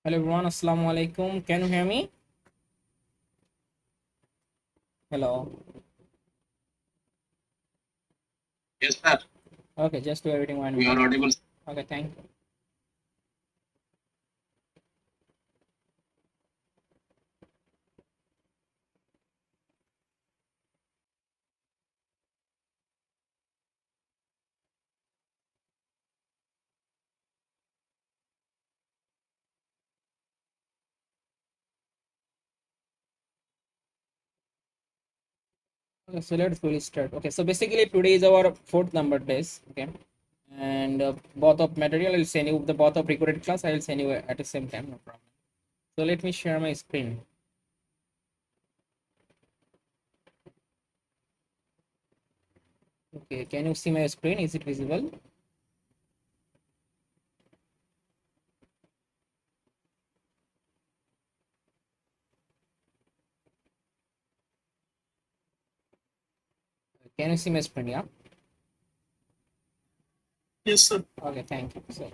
Hello everyone, Assalamu alaikum. Can you hear me? Hello. Yes, sir. Okay, just waiting one We are minute. audible. Okay, thank you. Okay, so let's fully start. Okay, so basically today is our fourth number test. Okay, and both of material I'll send you the both of recorded class. I'll send you at the same time. No problem. So let me share my screen. Okay, can you see my screen? Is it visible? Can you see my screen? Yeah. Yes, sir. Okay, thank you. So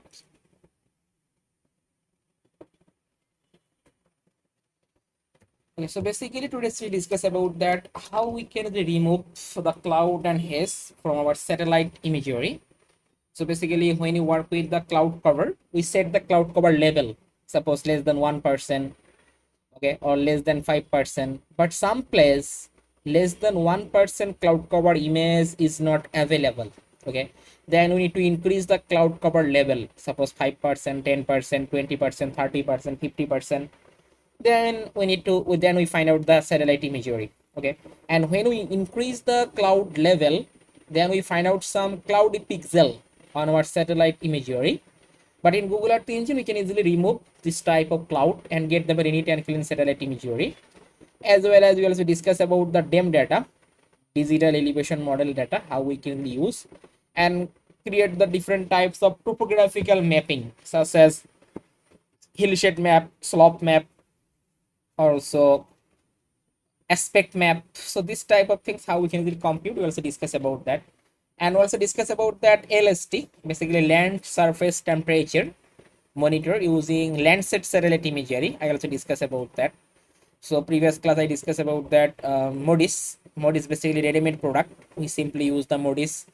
okay, so basically today we discuss about that how we can remove the cloud and haze from our satellite imagery. So basically when you work with the cloud cover, we set the cloud cover level, suppose less than 1%, okay, or less than 5%. But some place less than 1% cloud cover image is not available. Okay, then we need to increase the cloud cover level, suppose 5%, 10%, 20%, 30%, 50%. Then we find out the satellite imagery. Okay, and when we increase the cloud level, then we find out some cloudy pixel on our satellite imagery. But in Google Earth Engine we can easily remove this type of cloud and get the very neat and clean satellite imagery. As well as we also discuss about the DEM data, digital elevation model data, how we can use and create the different types of topographical mapping such as hillshade map, slope map, also aspect map. So this type of things how we can really compute, we also discuss about that. And also discuss about that LST, basically land surface temperature monitor using Landsat satellite imagery. I also discuss about that. So previous class I discussed about that Modis basically ready-made product. We simply use the Modis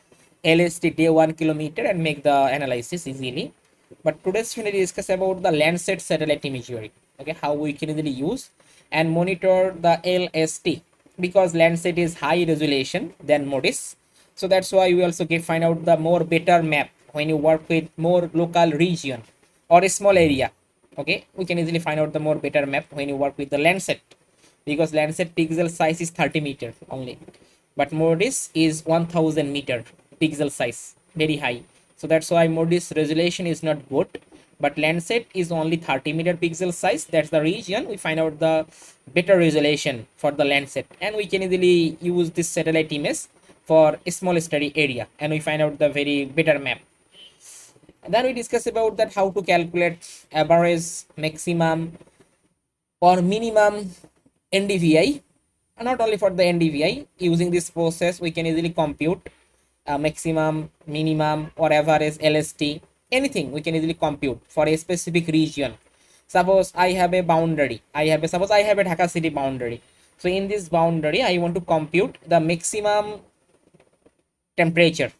LST day 1 kilometer and make the analysis easily. But today's we discuss about the Landsat satellite imagery. Okay, how we can easily use and monitor the LST because Landsat is high resolution than Modis. So that's why we also find out the more better map when you work with more local region or a small area. Okay, we can easily find out the more better map when you work with the Landsat because Landsat pixel size is 30 meter only, but Modis is 1000 meter pixel size, very high. So that's why Modis resolution is not good, but Landsat is only 30 meter pixel size. That's the region we find out the better resolution for the Landsat, and we can easily use this satellite image for a small study area, and we find out the very better map. Then we discuss about that how to calculate average, maximum, or minimum NDVI. Not only for the NDVI, using this process we can easily compute maximum, minimum, or average LST. Anything we can easily compute for a specific region. Suppose I have a boundary. Suppose I have a Dhaka city boundary. So in this boundary, I want to compute the maximum temperature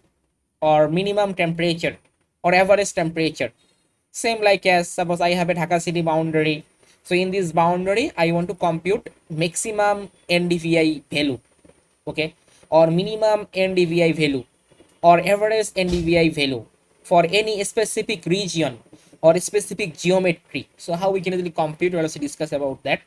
or minimum temperature or average temperature. Same like as suppose I have a Dhaka city boundary. So in this boundary, I want to compute maximum NDVI value, okay, or minimum NDVI value or average NDVI value for any specific region or specific geometry. So how we can easily compute, we'll also discuss about that.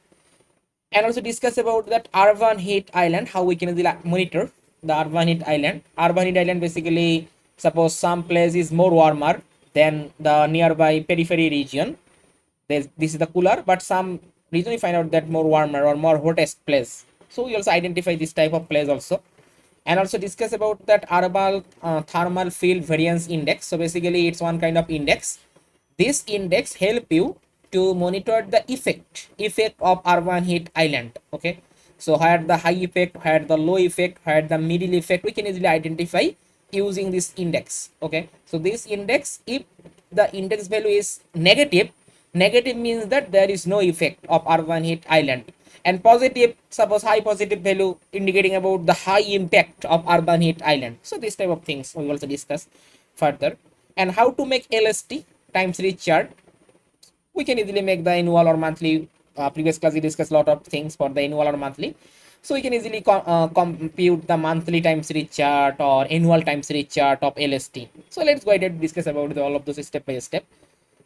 And also discuss about that urban heat island, how we can monitor the urban heat island. Urban heat island basically, suppose some place is more warmer than the nearby periphery region. This is the cooler, but some region we find out that more warmer or more hottest place. So we also identify this type of place also. And also discuss about that urban thermal field variance index. So basically it's one kind of index. This index help you to monitor the effect of urban heat island. Okay, so where the high effect, where the low effect, where the middle effect, we can easily identify using this index. Okay, so this index, if the index value is negative, Negative means that there is no effect of urban heat island, and positive, suppose high positive value indicating about the high impact of urban heat island. So this type of things we will also discuss further. And how to make LST time series chart. We can easily make the annual or monthly. Previous class we discussed a lot of things for the annual or monthly, so we can easily compute the monthly time series chart or annual time series chart of LST. So let's go ahead and discuss about all of those step by step,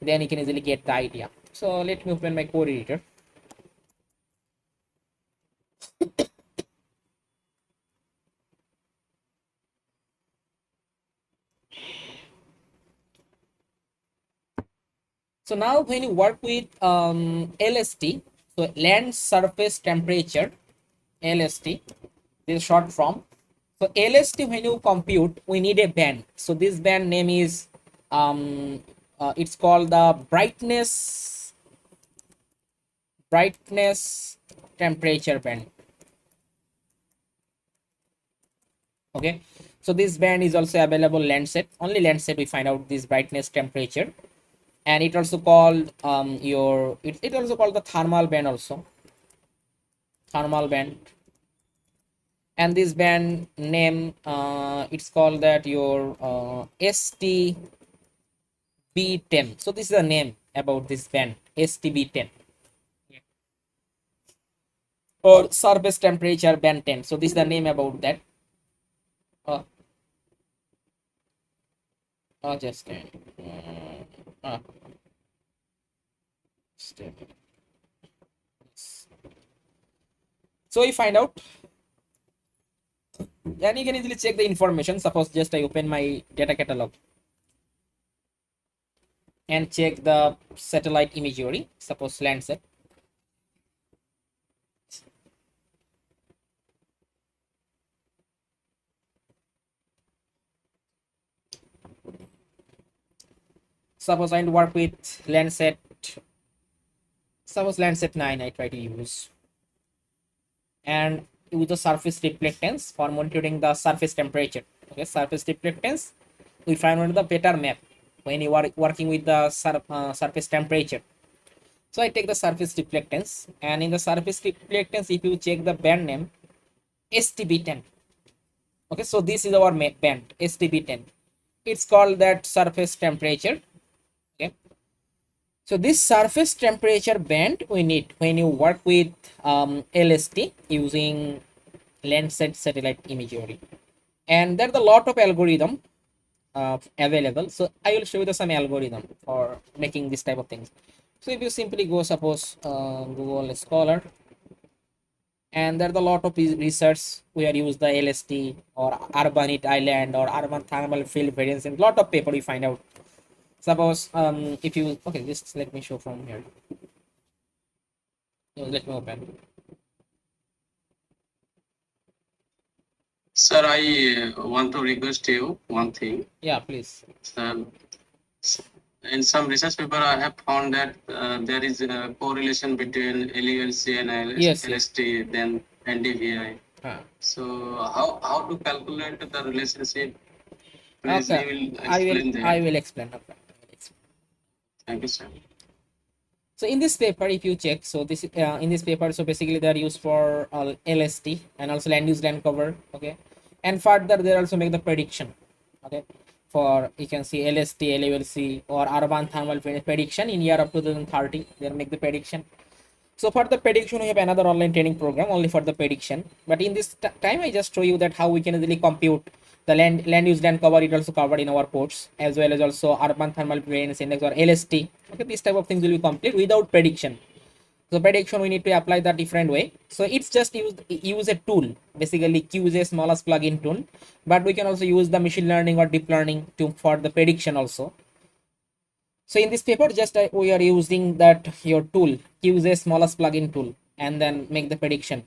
then you can easily get the idea. So let me open my code editor. So now when you work with LST, so land surface temperature, LST, this is short form. So LST, when you compute, we need a band. So this band name is it's called the brightness temperature band. Okay, so this band is also available Landsat. Only Landsat we find out this brightness temperature, and it also called it also called the thermal band also, thermal band. And this band name it's called that your STB10. So this is the name about this band, STB10, or surface temperature band 10. So this is the name about that. uh, just a minute. Step. So we find out, and you can easily check the information. Suppose just I open my data catalog and check the satellite imagery, suppose Landsat. Suppose I work with Landsat, suppose Landsat 9 I try to use, and use the surface reflectance for monitoring the surface temperature. Okay, surface reflectance, we find the better map when you are working with the surface temperature. So I take the surface reflectance, and in the surface reflectance, if you check the band name, STB10. Okay, so this is our band, STB10. It's called that surface temperature. Okay, so this surface temperature band we need when you work with LST using Landsat satellite imagery, and there's a lot of algorithm available. So I will show you some algorithm for making this type of things. So if you simply go, suppose Google Scholar, and there's a lot of research where use the LST or urban heat island or urban thermal field variance, and lot of paper we find out. Suppose if you, okay, just let me show from here. Let me open. Sir, I want to request you one thing. Yeah, please. In some research paper, I have found that there is a correlation between LULC and Yes, LST, then NDVI. Ah. So how to calculate the relationship? Please, Okay, you will I will explain that. I will explain. Okay. Thank you, sir. So in this paper, if you check, so this in this paper, so basically they are used for LST and also land use land cover. Okay, and further they also make the prediction. Okay, for you can see LST, LULC or urban thermal prediction in year of 2030. They'll make the prediction. So for the prediction, we have another online training program only for the prediction. But in this time, I just show you that how we can easily compute the land use land cover. It also covered in our course, as well as also urban thermal variance index or LST. Okay, these type of things will be complete without prediction. So prediction we need to apply the different way. So it's just use a tool, basically Q is a smallest plugin tool, but we can also use the machine learning or deep learning to for the prediction also. So in this paper, just we are using that your tool, use a smallest plugin tool, and then make the prediction.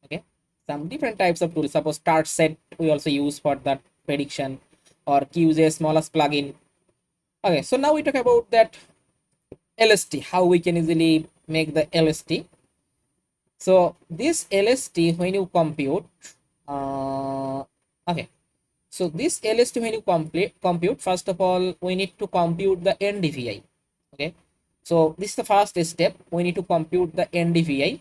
Okay, some different types of tools. Suppose start set we also use for that prediction, or use a smallest plugin. Okay, so now we talk about that LST, how we can easily make the LST. So this LST when you compute, okay. So this LST when you compute, first of all, we need to compute the NDVI. Okay. So this is the first step. We need to compute the NDVI,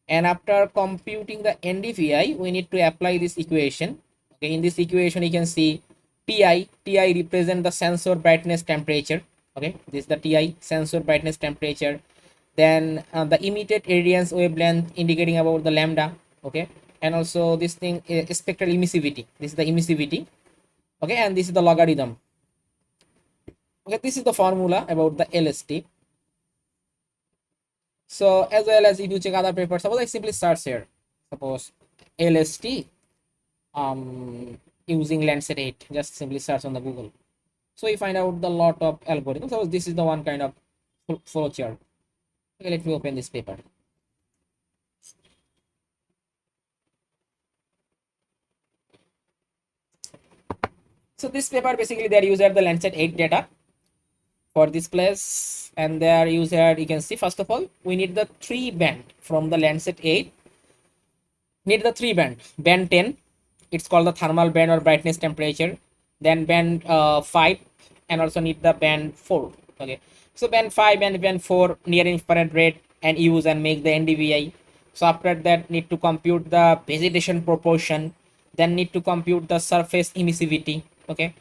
and after computing the NDVI, we need to apply this equation. Okay, in this equation you can see Ti represent the sensor brightness temperature. Okay, this is the Ti, sensor brightness temperature. Then the emitted radiance wavelength indicating about the lambda. Okay, and also this thing is spectral emissivity. This is the emissivity. Okay, and this is the logarithm. Okay, this is the formula about the LST. So as well as if you check other papers, suppose I simply search here, suppose LST using Landsat 8, just simply search on the Google. So you find out the lot of algorithms. So this is the one kind of flow chart. Okay, let me open this paper. So this paper basically they are used at the Landsat 8 data for this place, and they are used at, you can see first of all we need the three band from the Landsat 8. Need the three band 10, it's called the thermal band or brightness temperature, then band 5, and also need the band 4. Okay, so band 5 and band 4 near infrared red and use and make the NDVI. So after that need to compute the vegetation proportion, then need to compute the surface emissivity. Okay,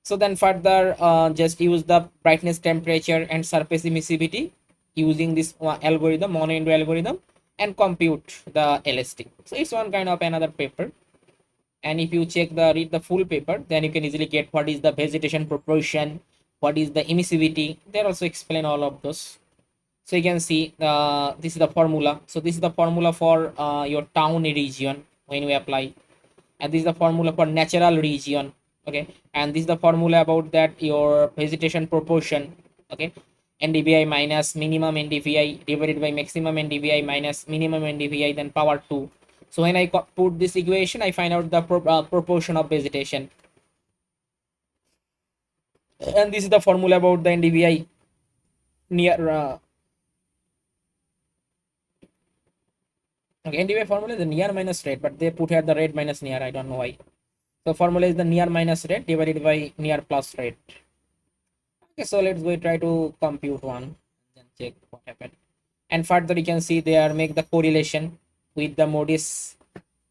so then further just use the brightness temperature and surface emissivity using this algorithm, mono window algorithm, and compute the LST. So it's one kind of another paper. And if you check the read the full paper, then you can easily get what is the vegetation proportion, what is the emissivity. They also explain all of those. So you can see this is the formula. So this is the formula for your town region when we apply, and this is the formula for natural region. Okay, and this is the formula about that your vegetation proportion. Okay, NDVI minus minimum NDVI divided by maximum NDVI minus minimum NDVI, then power 2. So when I put this equation, I find out the proportion of vegetation, and this is the formula about the NDVI near okay, NDVI formula is the near minus red, but they put here the red minus near, I don't know why. So formula is the near minus red divided by near plus red. Okay, so let's go try to compute one and check what happened. And further you can see they are make the correlation with the Modis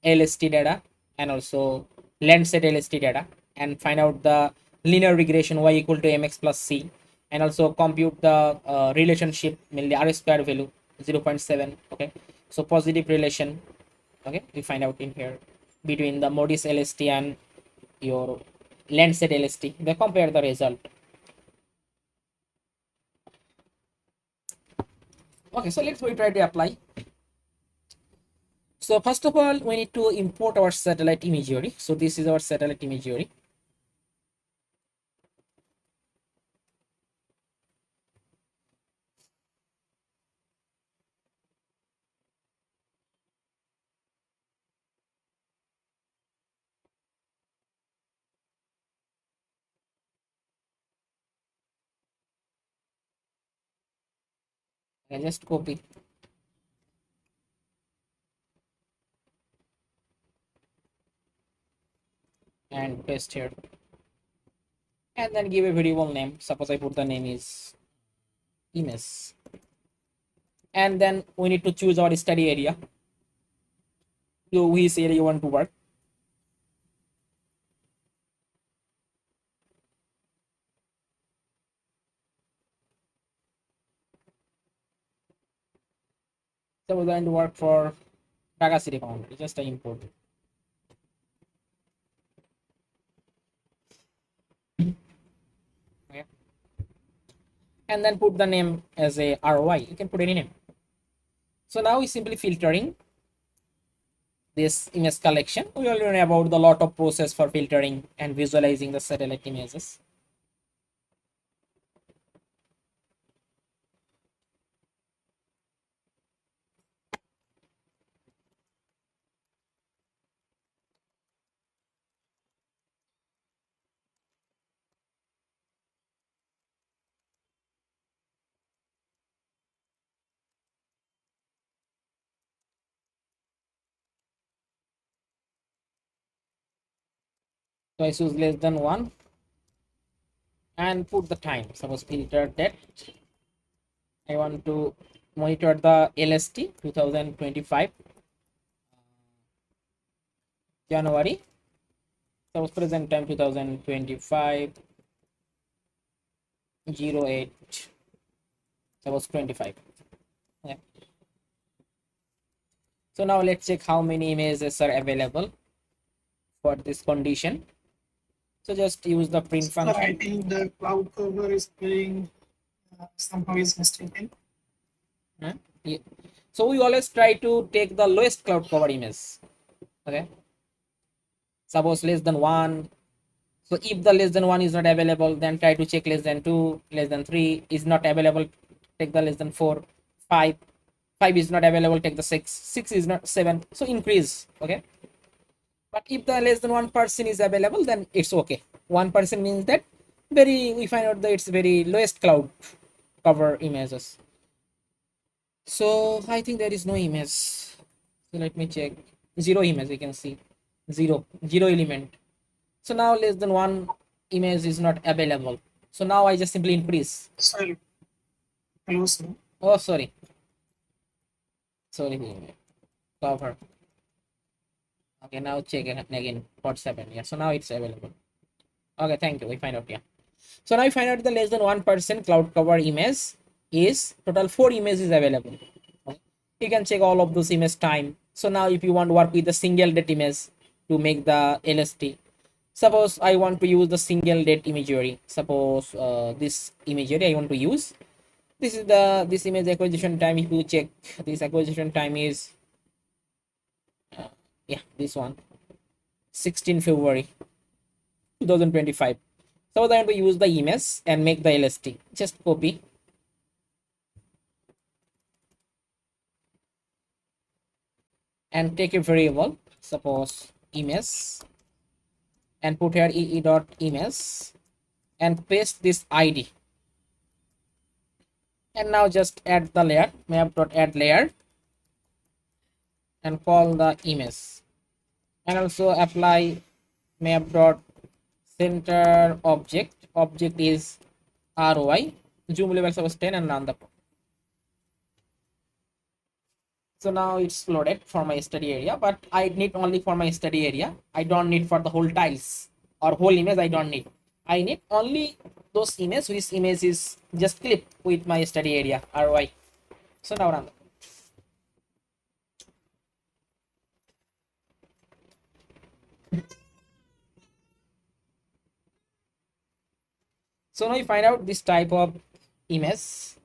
LST data and also Landsat LST data, and find out the linear regression y equal to mx plus c, and also compute the relationship, mainly r square value 0.7. Okay, so positive relation. Okay, we find out in here between the Modis LST and your Landsat LST. They compare the result. Okay, so let's we try to apply. So first of all, we need to import our satellite imagery. So this is our satellite imagery. I just copy and paste here, and then give a variable name. Suppose I put the name is image, and then we need to choose our study area. So which area you want to work. So we're going to work for Dhaka City Boundary. Just a import. Okay. And then put the name as a ROI. You can put any name. So now we simply filtering this image collection. We already know about the lot of process for filtering and visualizing the satellite images. So I choose less than 1 and put the time. Suppose filter that I want to monitor the LST 2025 January. Suppose present time 2025 08 suppose 25. Yeah. So now let's check how many images are available for this condition. So just use the print Sir, I function. think the cloud cover is being somehow is mistaken. Huh? Yeah. So we always try to take the lowest cloud cover image. Okay. Suppose less than 1. So if the less than 1 is not available, then try to check less than 2, less than 3 is not available, take the less than 4, 5. 5 is not available, take the 6. 6 is not 7. So increase. Okay. But if the less than 1% is available, then it's okay. 1% means that we find out that it's very lowest cloud cover images. So I think there is no image. So let me check. 0 image, we can see. 0 element. So now less than 1 image is not available. So now I just simply increase. Sorry. Hello, sir. Oh, sorry. Cover. Okay, now check again. What's happened? Yeah, so now it's available. Okay, thank you. We find out. Yeah. So now we find out the less than 1% cloud cover image is total 4 images available. Okay. You can check all of those image time. So now if you want to work with the single date image to make the LST, suppose I want to use the single date imagery. Suppose this imagery I want to use. This image acquisition time. If you check, this acquisition time is yeah, this one 16 February 2025. So I want to use the image and make the LST. Just copy and take a variable, suppose image, and put here ee.image and paste this ID. And now just add the layer, map.add layer, and call the image. And also apply map.center object. Object is ROI. Zoom level suppose 10 and run the code. So now it's loaded for my study area, but I need only for my study area. I don't need for the whole tiles or whole image. I don't need. I need only those images which image is just clip with my study area ROI. So now run. So now you find out this type of image.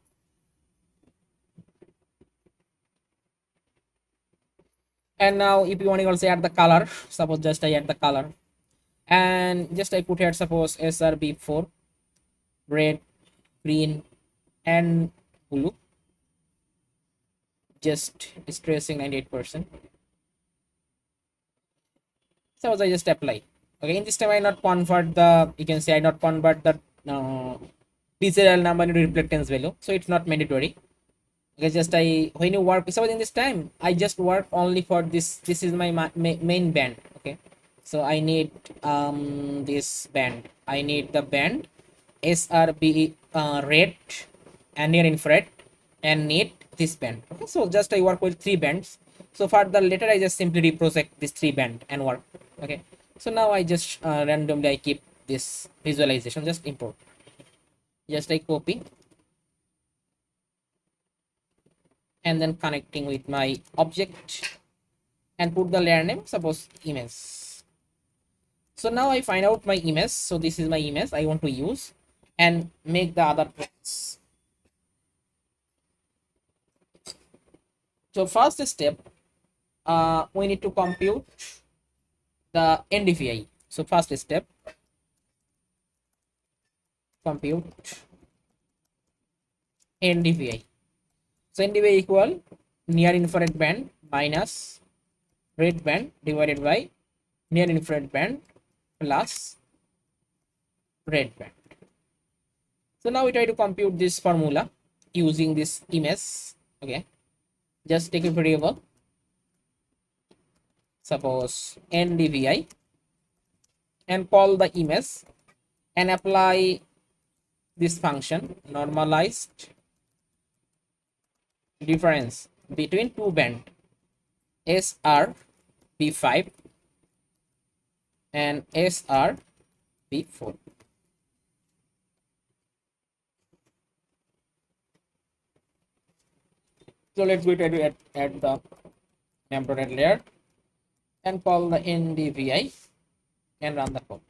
And now if you want to also add the color, suppose just I add the color and just I put here suppose SRB4, red, green and blue, just stressing 98%. Suppose I just apply. Okay, in this time I not convert the, you can say I not convert the serial number into reflectance value, so it's not mandatory. Okay, just I when you work, suppose in this time I just work only for this is my main band. Okay, so I need this band, I need the band SRB red and near infrared and need this band. Okay, so just I work with 3 bands. So for the later I just simply reproject this 3 band and work. Okay, so now I just randomly I keep this visualization, just import, just I copy and then connecting with my object and put the layer name, suppose image. So now I find out my image. So this is my image I want to use and make the other process. So first step, we need to compute the NDVI. So first step, compute NDVI. So NDVI equal near infrared band minus red band divided by near infrared band plus red band. So now we try to compute this formula using this image. Okay, just take a variable, suppose NDVI, and call the image and apply this function normalized difference between two band SRB5 and SRB4. So let's go to add the map.net layer and call the NDVI and run the code.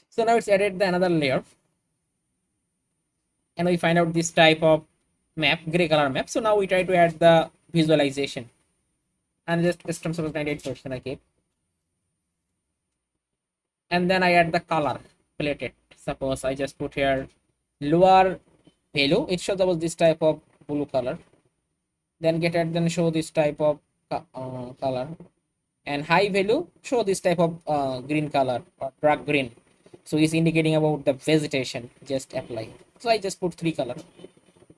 So now it's added the another layer, and we find out this type of map, gray color map. So now we try to add the visualization, and just custom suppose 98% I keep, and then I add the color plated. Suppose I just put here lower value, it shows about this type of blue color, then get it, then show this type of color, and high value show this type of green color or dark green. So it's indicating about the vegetation. Just apply. So I just put 3 color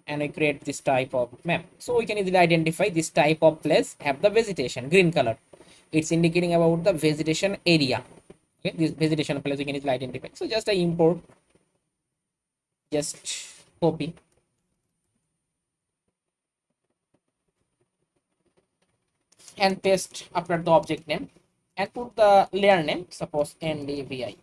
and I create this type of map. So we can easily identify this type of place have the vegetation, green color. It's indicating about the vegetation area. Okay, this vegetation place we can easily identify. So just I import, just copy, and paste after the object name and put the layer name, suppose NDVI.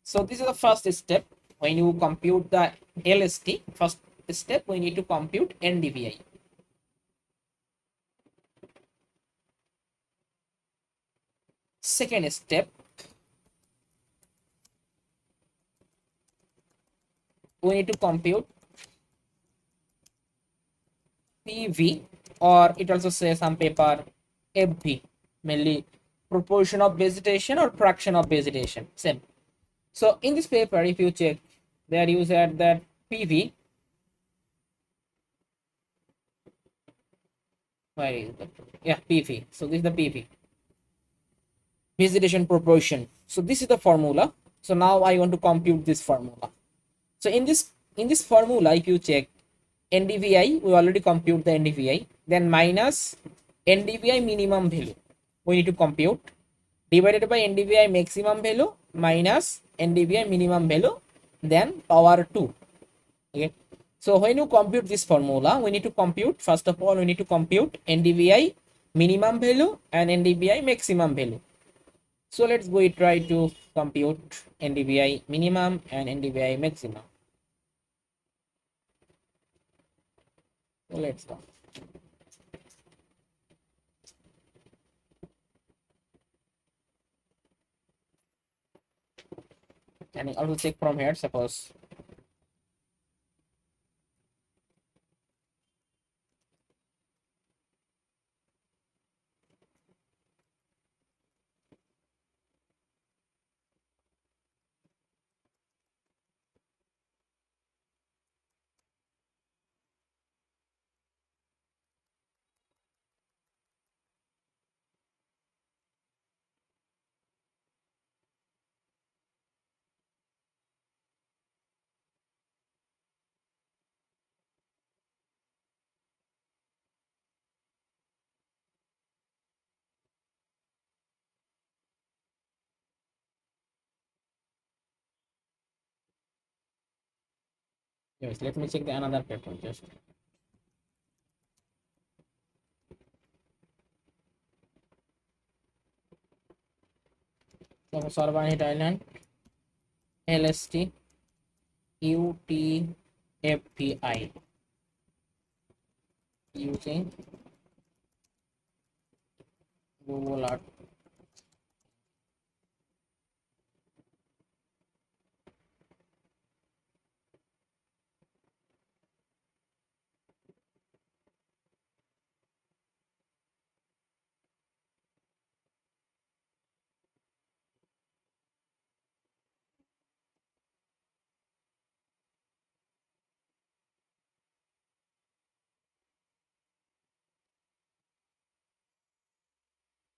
So this is the first step. When you compute the LST, first step we need to compute NDVI. Second step, we need to compute PV, or it also says some paper FV, mainly proportion of vegetation or fraction of vegetation, same. So in this paper, if you check, they are used at that PV. Where is the, yeah, PV. So this is the PV, vegetation proportion. So this is the formula. So now I want to compute this formula. So in this formula, if you check NDVI, we already compute the NDVI, then minus NDVI minimum value we need to compute, divided by NDVI maximum value minus NDVI minimum value, then power 2. Okay, so when you compute this formula, we need to compute, first of all we need to compute NDVI minimum value and NDVI maximum value. So let's go try to compute NDVI minimum and NDVI maximum. So let's go. And also check from here, suppose yes, let me check the another paper just. So Survived Island, LST, UTFVI using Google Earth.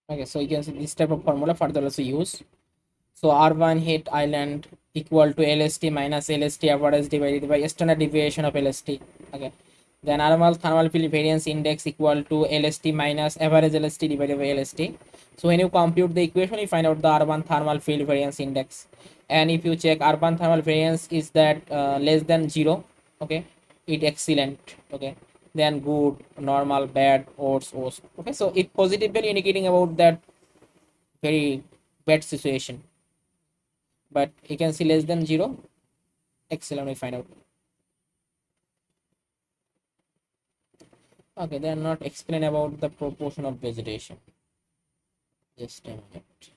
Okay, so you can see this type of formula further also use. So R1 hit island equal to LST minus LST average divided by standard deviation of LST. Okay. Then R1 thermal field variance index equal to LST minus average LST divided by LST. So when you compute the equation, you find out the R1 thermal field variance index. And if you check R1 thermal variance is that less than 0, okay, it excellent, okay, then good, normal, bad, worse. Okay, so it positively indicating about that very bad situation, but you can see less than 0, excellent, we find out. Okay, they are not explain about the proportion of vegetation. Just a minute.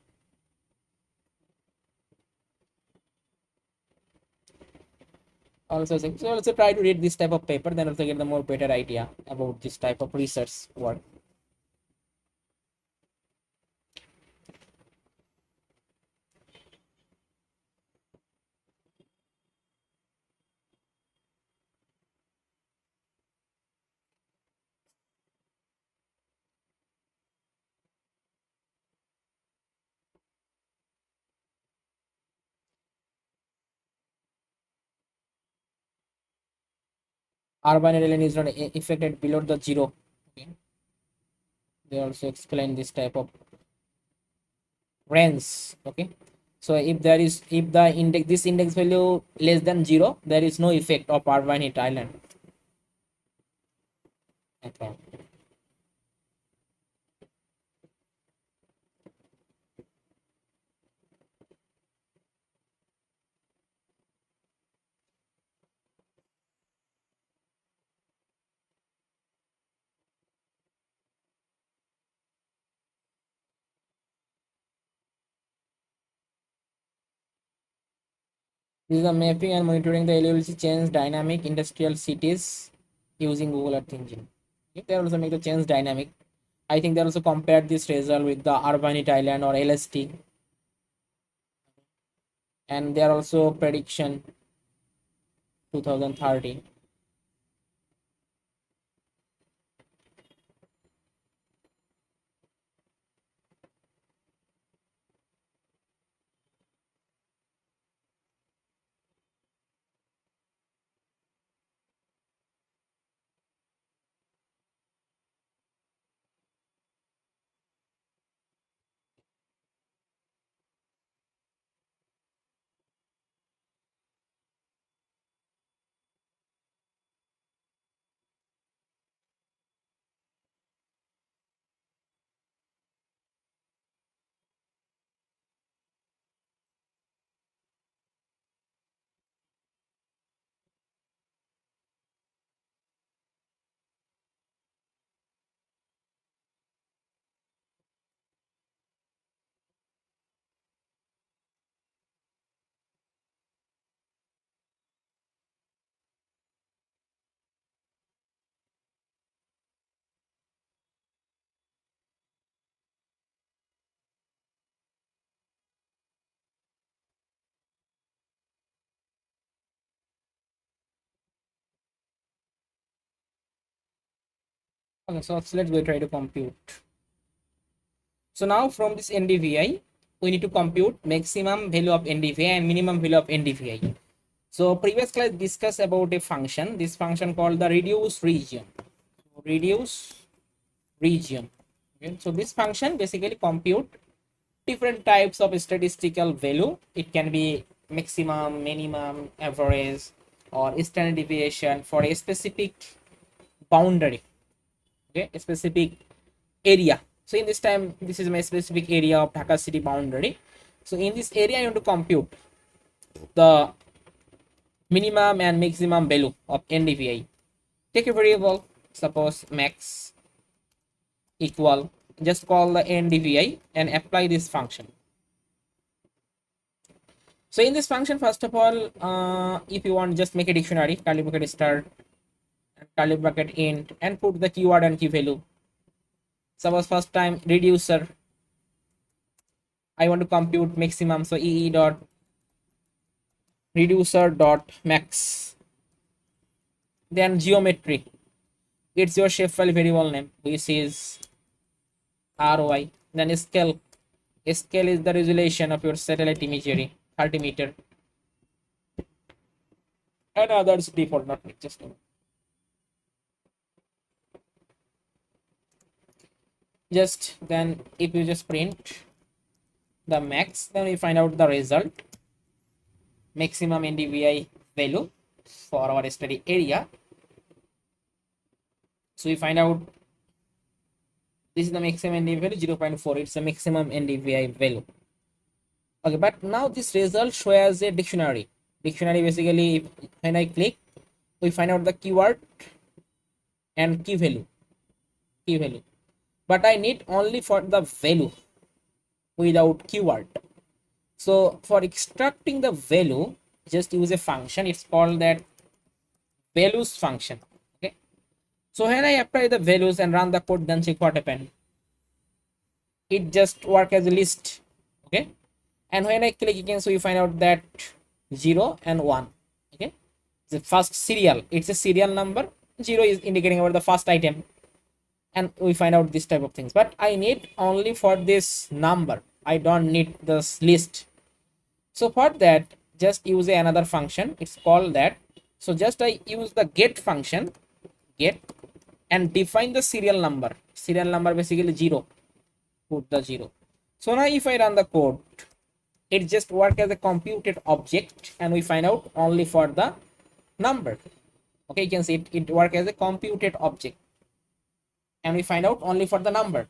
Also try to read this type of paper, then also get the more better idea about this type of research work. Urban area is not affected below the 0. Okay. They also explain this type of range. Okay. So if the index, this index value less than 0, there is no effect of urban heat island. Okay. This is the mapping and monitoring the LULC change dynamic industrial cities using Google Earth Engine. Okay, they also make the change dynamic. I think they also compared this result with the Urbanite Island or LST, and they are also prediction 2030. Okay, so let's go try to compute. So now from this NDVI, we need to compute maximum value of NDVI and minimum value of NDVI. So previous class discussed about a function, this function called the reduce region. Reduce region. Okay, so this function basically compute different types of statistical value. It can be maximum, minimum, average, or standard deviation for a specific boundary. Okay, a specific area. So in this time, this is my specific area of Dhaka city boundary. So in this area, I want to compute the minimum and maximum value of NDVI. Take a variable, suppose max equal, just call the NDVI and apply this function. So in this function, first of all, if you want, just make a dictionary, curly bracket start, curly bracket int, and put the keyword and key value. Suppose first time reducer, I want to compute maximum, so ee dot reducer dot max. Then geometry, it's your shapefile variable name, which is RY. Then scale, scale is the resolution of your satellite imagery, 30 meter, and others default, not just then if you just print the max, then we find out the result maximum NDVI value. for our study area. So we find out this is the maximum NDVI value 0.4. It's the maximum NDVI value. Okay, but now this result shows as a dictionary. Dictionary basically, when I click, we find out the keyword and key value. But I need only for the value without keyword. So for extracting the value, just use a function. It's called that values function. Okay. So when I apply the values and run the code, then check what happened. It just work as a list. Okay. And when I click again, so you find out that 0 and 1. Okay. The first serial, it's a serial number. 0 is indicating about the first item. And we find out this type of things. But I need only for this number. I don't need this list. So for that, just use another function. It's called that. So just I use the get function, get, and define the serial number. Serial number basically 0. Put the 0. So now if I run the code, it just work as a computed object, and we find out only for the number. Okay, you can see it work as a computed object, and we find out only for the number.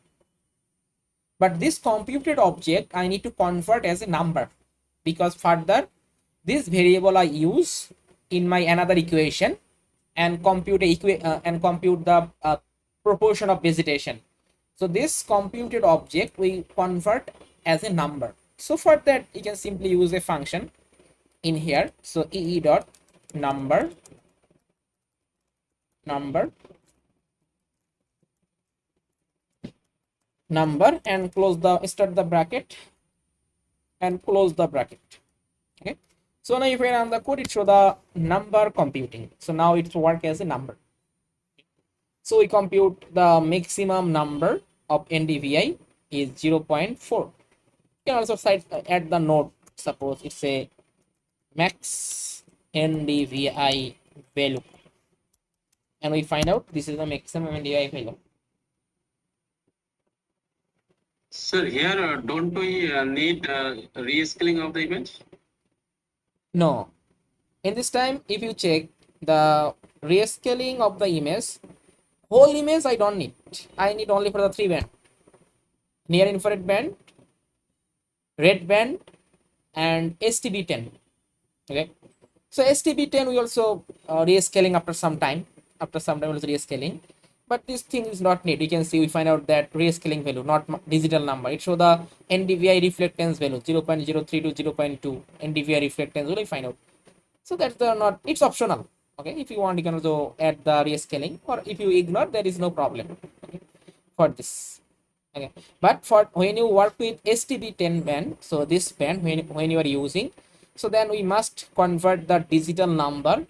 But this computed object I need to convert as a number, because further this variable I use in my another equation and compute the proportion of vegetation. So this computed object we convert as a number. So for that, you can simply use a function in here. So ee dot number and start the bracket and close the bracket. Okay. So now if I run the code, it show the number computing. So now it's work as a number. So we compute the maximum number of NDVI is 0.4. You can also add the note. Suppose it's a max NDVI value, and we find out this is the maximum NDVI value. Sir, here don't we need rescaling of the image? No. In this time, if you check the rescaling of the image, whole image I don't need. I need only for the 3 band: near infrared band, red band, and STB10. Okay. So STB10 we also rescaling after some time. After some time also rescaling. But this thing is not needed. You can see we find out that rescaling value, not digital number. It show the NDVI reflectance value 0.03 to 0.2 NDVI reflectance value. We find out. So that's the not. It's optional. Okay. If you want, you can also add the rescaling, or if you ignore, there is no problem. Okay. For this. Okay. But for when you work with STB10 band, so this band when you are using, so then we must convert the digital number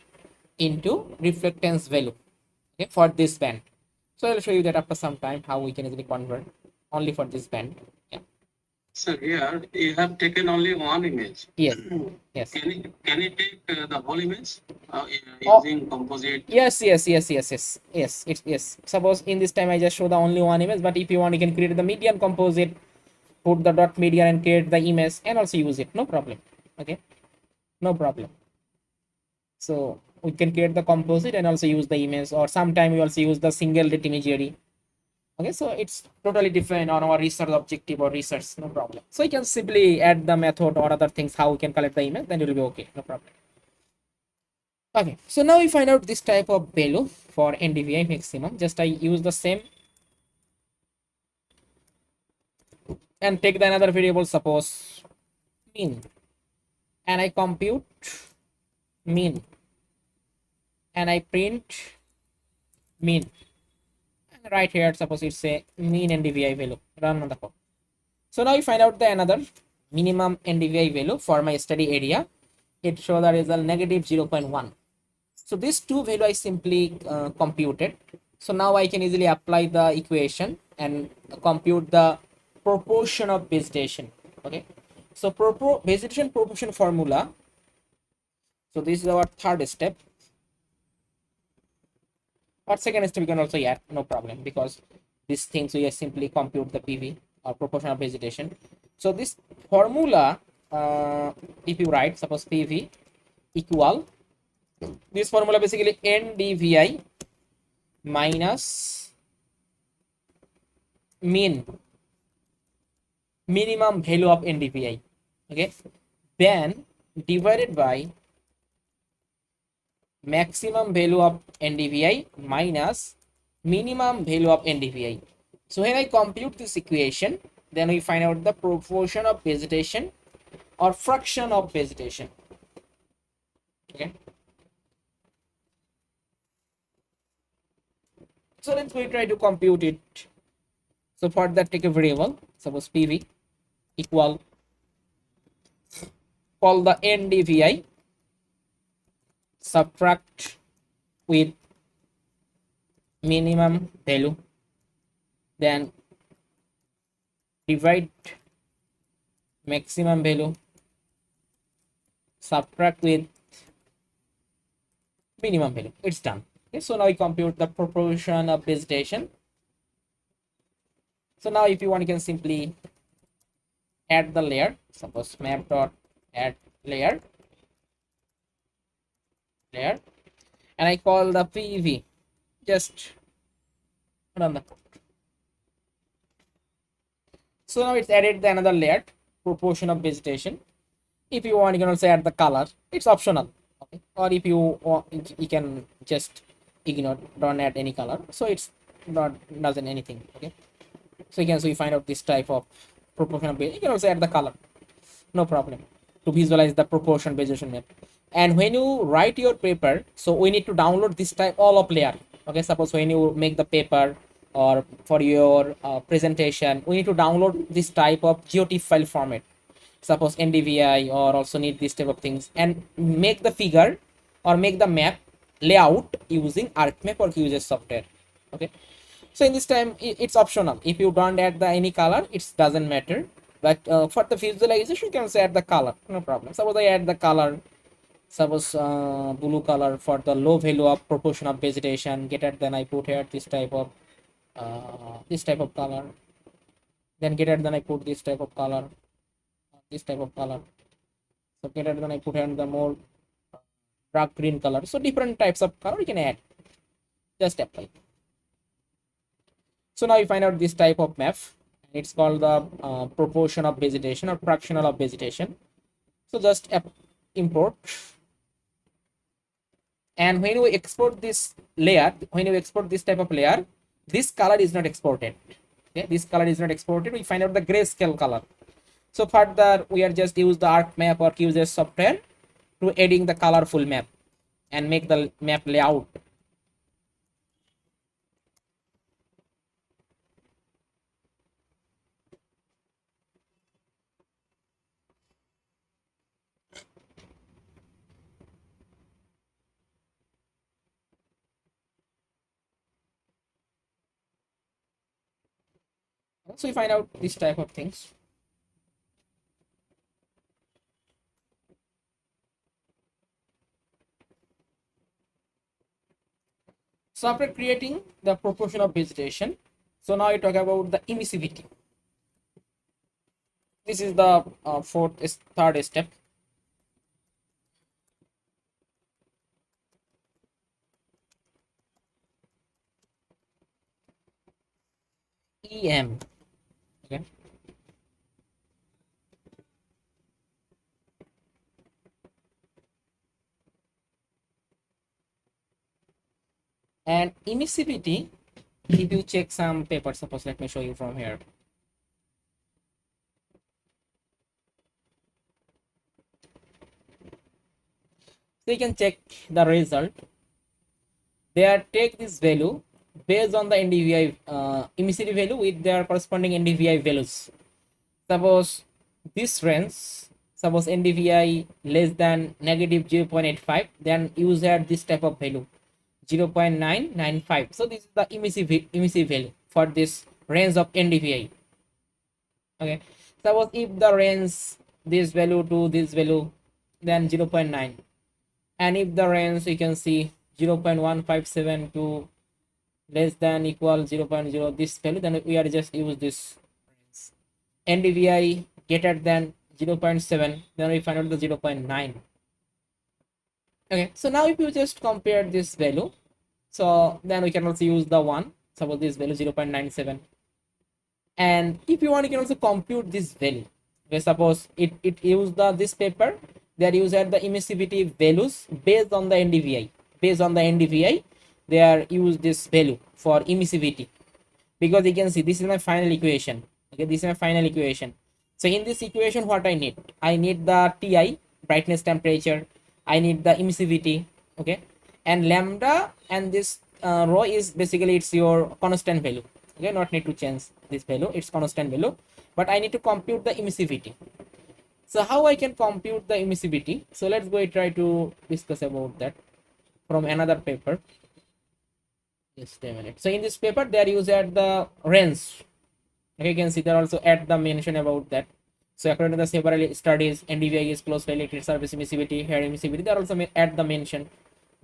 into reflectance value. Okay, for this band. So I'll show you that after some time how we can easily convert only for this band. Yeah. So here you have taken only one image. Yes. Yes. Can you take the whole image Oh. using composite? Yes. Yes. Suppose in this time I just show the only one image, but if you want, you can create the median composite, put the dot median and create the image and also use it. No problem. Okay. No problem. So we can create the composite and also use the image, or sometime we also use the single data imagery. Okay, so it's totally different on our research objective or research, no problem. So you can simply add the method or other things how we can collect the image, then it will be okay, no problem. Okay, so now we find out this type of value for NDVI maximum. Just I use the same and take the another variable, suppose mean, and I compute mean, and I print mean, and right here suppose it's a mean NDVI value. Run on the code. So now you find out the another minimum NDVI value for my study area. It shows the result negative 0.1. So these two value I simply computed. So now I can easily apply the equation and compute the proportion of vegetation. Okay, so vegetation proportion formula. So this is our third step. Or second step we can also add, no problem, because these things we simply compute the PV or proportion of vegetation. So this formula, if you write suppose PV equal This formula basically NDVI minus minimum value of NDVI, okay, then divided by maximum value of NDVI minus minimum value of NDVI. So when I compute this equation, then we find out the proportion of vegetation or fraction of vegetation. Okay. So let's we try to compute it. So for that, take a variable, suppose PV equal, call the NDVI, subtract with minimum value, then divide maximum value, subtract with minimum value. It's done. Okay, so now we compute the proportion of vegetation. So now if you want, you can simply add the layer, suppose map dot add layer, and I call the PV, just run the code. So now it's added the another layer, proportion of vegetation. If you want, you can also add the color. It's optional. Okay. Or if you want, you can just ignore, don't add any color. So it's not doesn't anything. Okay. So you can we find out this type of proportion of vegetation. You can also add the color. No problem. To visualize the proportion vegetation map. And when you write your paper, so we need to download this type all of layer. Okay. Suppose when you make the paper or for your presentation, we need to download this type of GeoTIFF file format. Suppose NDVI, or also need this type of things, and make the figure or make the map layout using ArcMap or QGIS software. Okay. So in this time, it's optional. If you don't add the any color, it doesn't matter. But for the visualization, you can also add the color. No problem. Suppose I add the color. Suppose blue color for the low value of proportion of vegetation. Greater than I put here this type of color. Then greater than I put this type of color. This type of color. So greater than I put here the more dark green color. So different types of color you can add. Just apply. So now you find out this type of map. It's called the proportion of vegetation or fractional of vegetation. So just import. And when you export this layer, when you export this type of layer, this color is not exported. Okay, this color is not exported. We find out the grayscale color. So further, we are just use the ArcMap or QGIS software to adding the colorful map and make the map layout. So we find out this type of things. So after creating the proportion of vegetation, so now we talk about the emissivity. This is the third step. EM. Okay. And emissivity, if you check some paper, suppose let me show you from here. So you can check the result. They take this value based on the NDVI emissivity value with their corresponding NDVI values. Suppose this range, suppose NDVI less than negative 0.85, then use at this type of value 0.995. So this is the emissive value for this range of NDVI. Okay, suppose if the range this value to this value, then 0.9, and if the range you can see 0.157 to less than equal 0.0 this value, then we are just use this NDVI greater than 0.7, then we find out the 0.9. Okay, so now if you just compare this value, so then we can also use the one, suppose this value 0.97, and if you want you can also compute this value. Okay, suppose it used the this paper, they are used at the emissivity values based on the NDVI. Based on the NDVI, they are used this value for emissivity, because you can see this is my final equation. Okay, this is my final equation. So in this equation, what I need the TI, brightness temperature, I need the emissivity, okay, and lambda, and this rho is basically it's your constant value. Okay, not need to change this value, it's constant value, but I need to compute the emissivity. So how I can compute the emissivity? So let's go and try to discuss about that from another paper. Just a minute. So in this paper, they are used at the range. Okay, you can see they also add the mention about that. So according to the several studies, NDVI is closely related surface emissivity, hair emissivity. They are also add the mention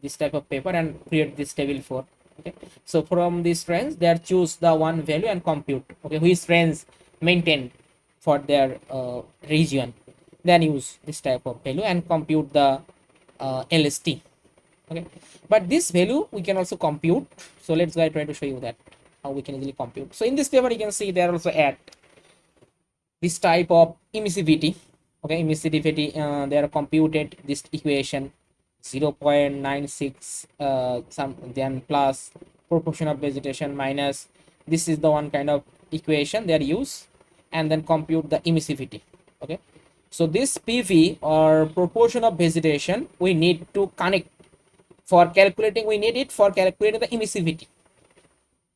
this type of paper and create this table for. Okay, so from this range, they are choose the one value and compute. Okay, which range maintained for their region. Then use this type of value and compute the LST. Okay, but this value we can also compute. So let's try to show you that how we can easily compute. So in this paper, you can see they are also add this type of emissivity. Okay, emissivity, they are computed this equation 0.96 some, then plus proportion of vegetation minus, this is the one kind of equation they are used, and then compute the emissivity. Okay, so this PV or proportion of vegetation we need to connect for calculating, we need it for calculating the emissivity.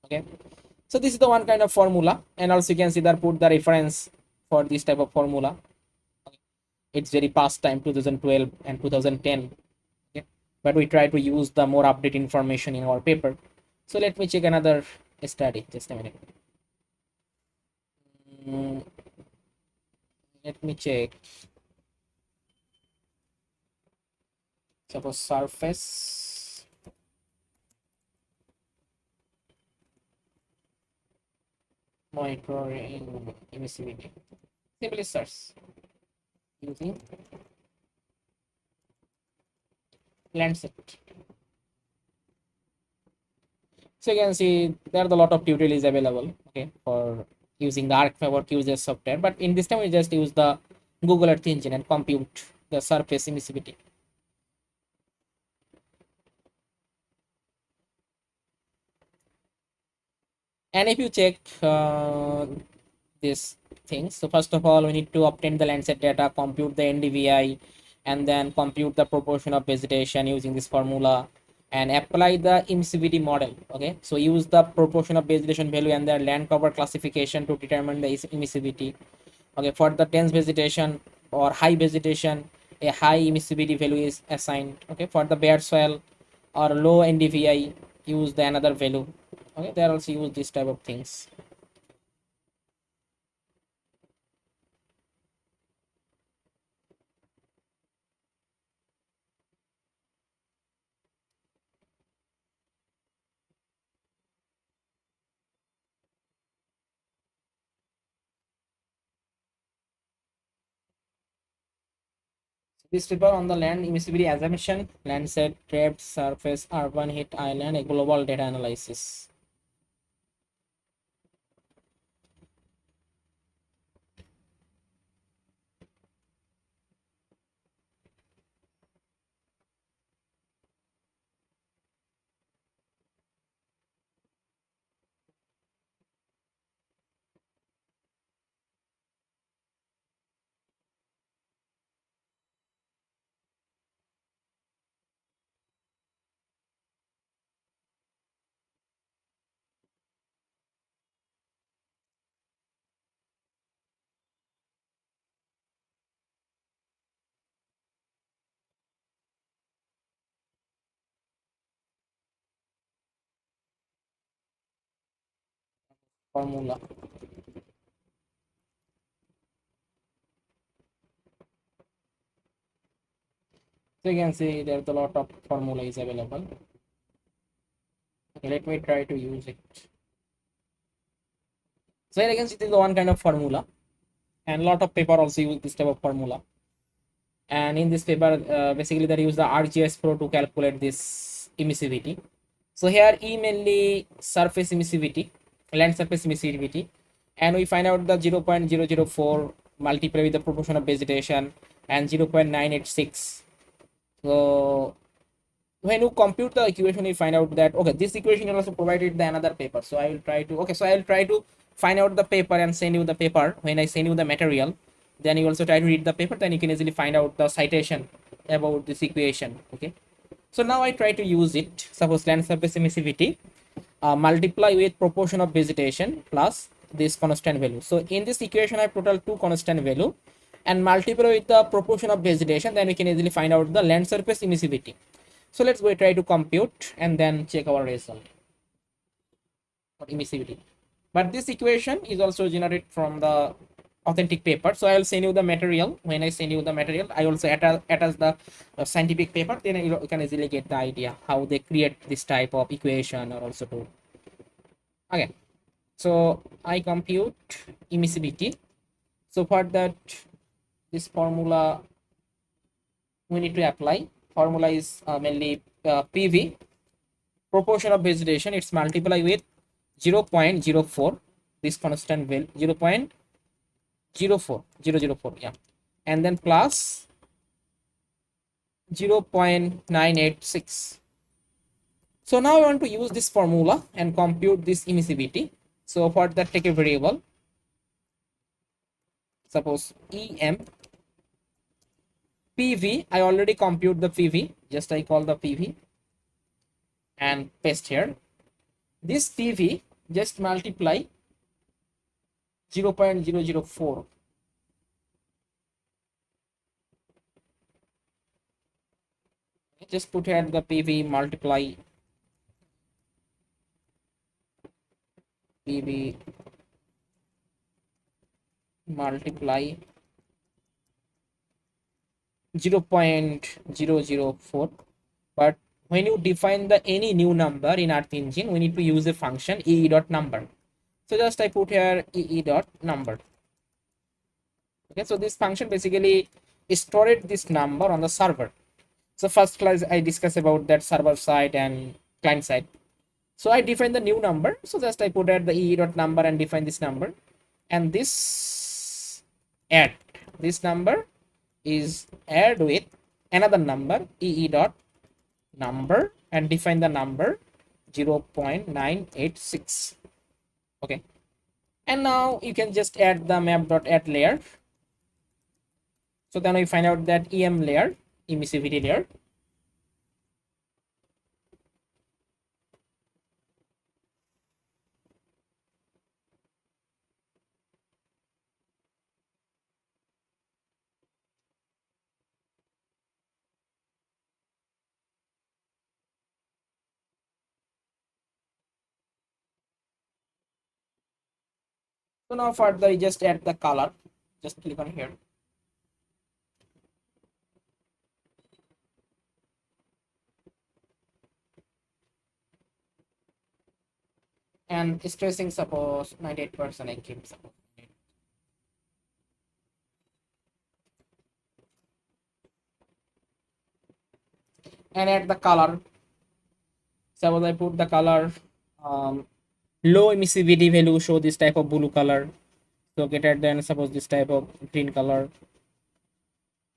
Okay, so this is the one kind of formula, and also you can see that put the reference for this type of formula. It's very past time, 2012 and 2010. Okay, but we try to use the more updated information in our paper. So let me check another study, just a minute. Mm, let me check. Suppose surface monitoring emissivity. Simply search using Landsat. So you can see there are a lot of tutorials available, okay, for using the ArcFiber QGIS software. But in this time, we just use the Google Earth engine and compute the surface emissivity. And if you check these things, so first of all, we need to obtain the Landsat data, compute the NDVI, and then compute the proportion of vegetation using this formula, and apply the emissivity model. Okay, so use the proportion of vegetation value and the land cover classification to determine the emissivity. Okay, for the dense vegetation or high vegetation, a high emissivity value is assigned. Okay, for the bare soil or low NDVI, use the another value. Okay, they also use this type of things. This paper on the land emissivity assumption, Landsat trapped surface urban heat island, a global data analysis. Formula. So you can see there's a lot of formula is available. Okay, let me try to use it. So here you can see this is the one kind of formula, and a lot of paper also use this type of formula. And in this paper, basically they use the ArcGIS Pro to calculate this emissivity. So here E mainly surface emissivity, land surface emissivity, and we find out the 0.004 multiplied with the proportion of vegetation and 0.986. So when you compute the equation, you find out that okay, this equation is also provided the another paper. So I will try to find out the paper and send you the paper. When I send you the material, then you also try to read the paper, then you can easily find out the citation about this equation. Okay, so now I try to use it. Suppose land surface emissivity multiply with proportion of vegetation plus this constant value. So in this equation I have total two constant value and multiply with the proportion of vegetation, then we can easily find out the land surface emissivity. So let's go try to compute and then check our result for emissivity. But this equation is also generated from the authentic paper. So I will send you the material. When I send you the material, I also attach the scientific paper. Then you can easily get the idea how they create this type of equation or also to. Okay, so I compute emissivity. So for that, this formula we need to apply. Formula is mainly PV, proportion of vegetation. It's multiply with 0.04, this constant value 0.04004, yeah, and then plus 0.986. So now I want to use this formula and compute this emissivity. So for that, take a variable, suppose em PV. I already compute the PV, just I call the PV and paste here. This PV just multiply 0.004. Just put here the PV multiply PV multiply 0.004. But when you define the any new number in Earth Engine, we need to use a function ee dot number. So just I put here ee dot number. Okay, so this function basically stored this number on the server. So first class I discuss about that server side and client side. So I define the new number. So just I put at the ee dot number and define this number, and this add this number is add with another number ee dot number and define the number 0.986. Okay, and now you can just add the map dot add layer. So then we find out that em layer, emissivity layer. So now further, you just add the color. Just click on here. And stressing, suppose 98%, I keep suppose. And add the color. Suppose I put the color low emissivity value, show this type of blue color. So get it, then suppose this type of green color,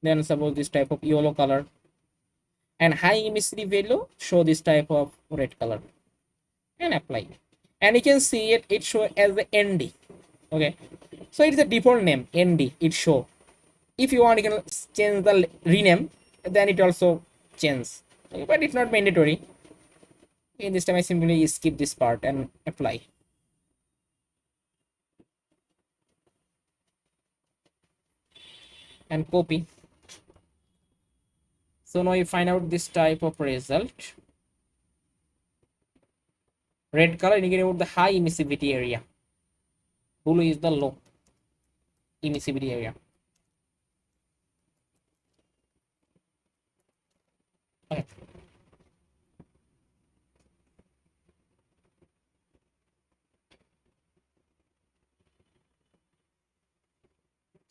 then suppose this type of yellow color, and high emissivity value show this type of red color, and apply. And you can see it show as the ND. Okay, so it's a default name ND, it show. If you want, you can change the rename, then it also change, but it's not mandatory. In this time I simply skip this part and apply. And copy. So now you find out this type of result. Red color indicating about the high emissivity area. Blue is the low emissivity area. Okay.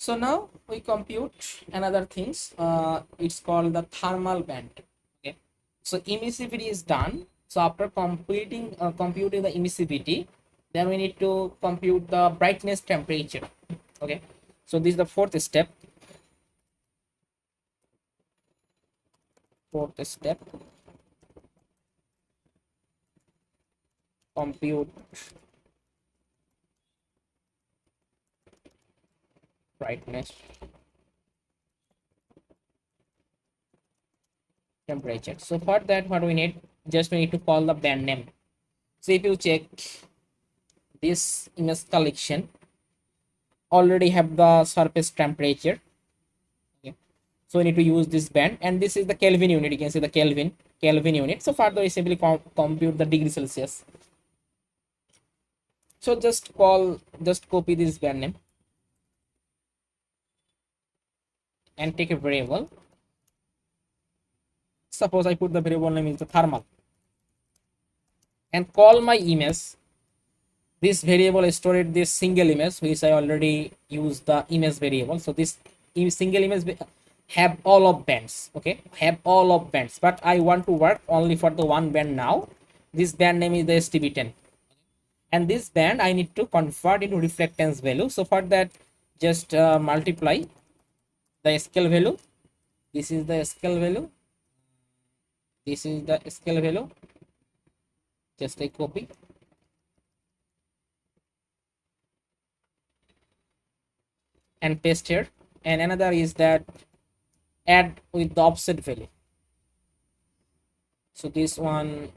So now we compute another things. It's called the thermal band. Okay. So emissivity is done. So after computing the emissivity, then we need to compute the brightness temperature. Okay. So this is the fourth step. Compute brightness temperature. So for that, what we need, just we need to call the band name. So if you check this image collection, already have the surface temperature. Okay. So we need to use this band, and this is the Kelvin unit. You can see the Kelvin unit. So further we simply compute the degree Celsius. So just copy this band name and take a variable. Suppose I put the variable name is the thermal and call my image. This variable stored this single image which I already used the image variable. So this single image have all of bands. Okay, have all of bands, but I want to work only for the one band now. This band name is the STB10, and this band I need to convert into reflectance value. So for that, just multiply the scale value. This is the scale value. This is the scale value. Just a copy. And paste here. And another is that add with the offset value. So this one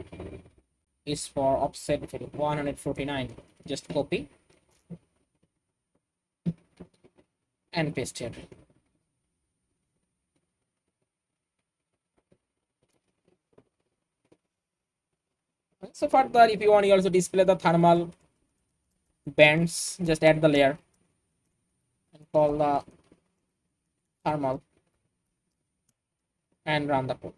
is for offset value 149. Just copy and paste here. So further, if you want, you also display the thermal bands. Just add the layer and call the thermal and run the code.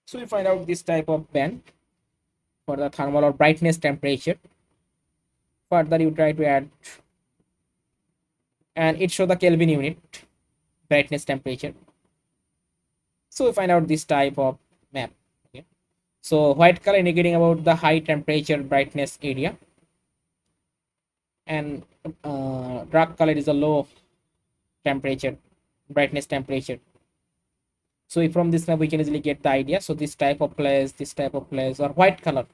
So we find out this type of band for the thermal or brightness temperature. Further, you try to add, and it shows the Kelvin unit brightness temperature. So we find out this type of map. Okay. So white color indicating about the high temperature brightness area, and dark color is a low temperature brightness temperature. So from this map we can easily get the idea. So this type of place, or white color,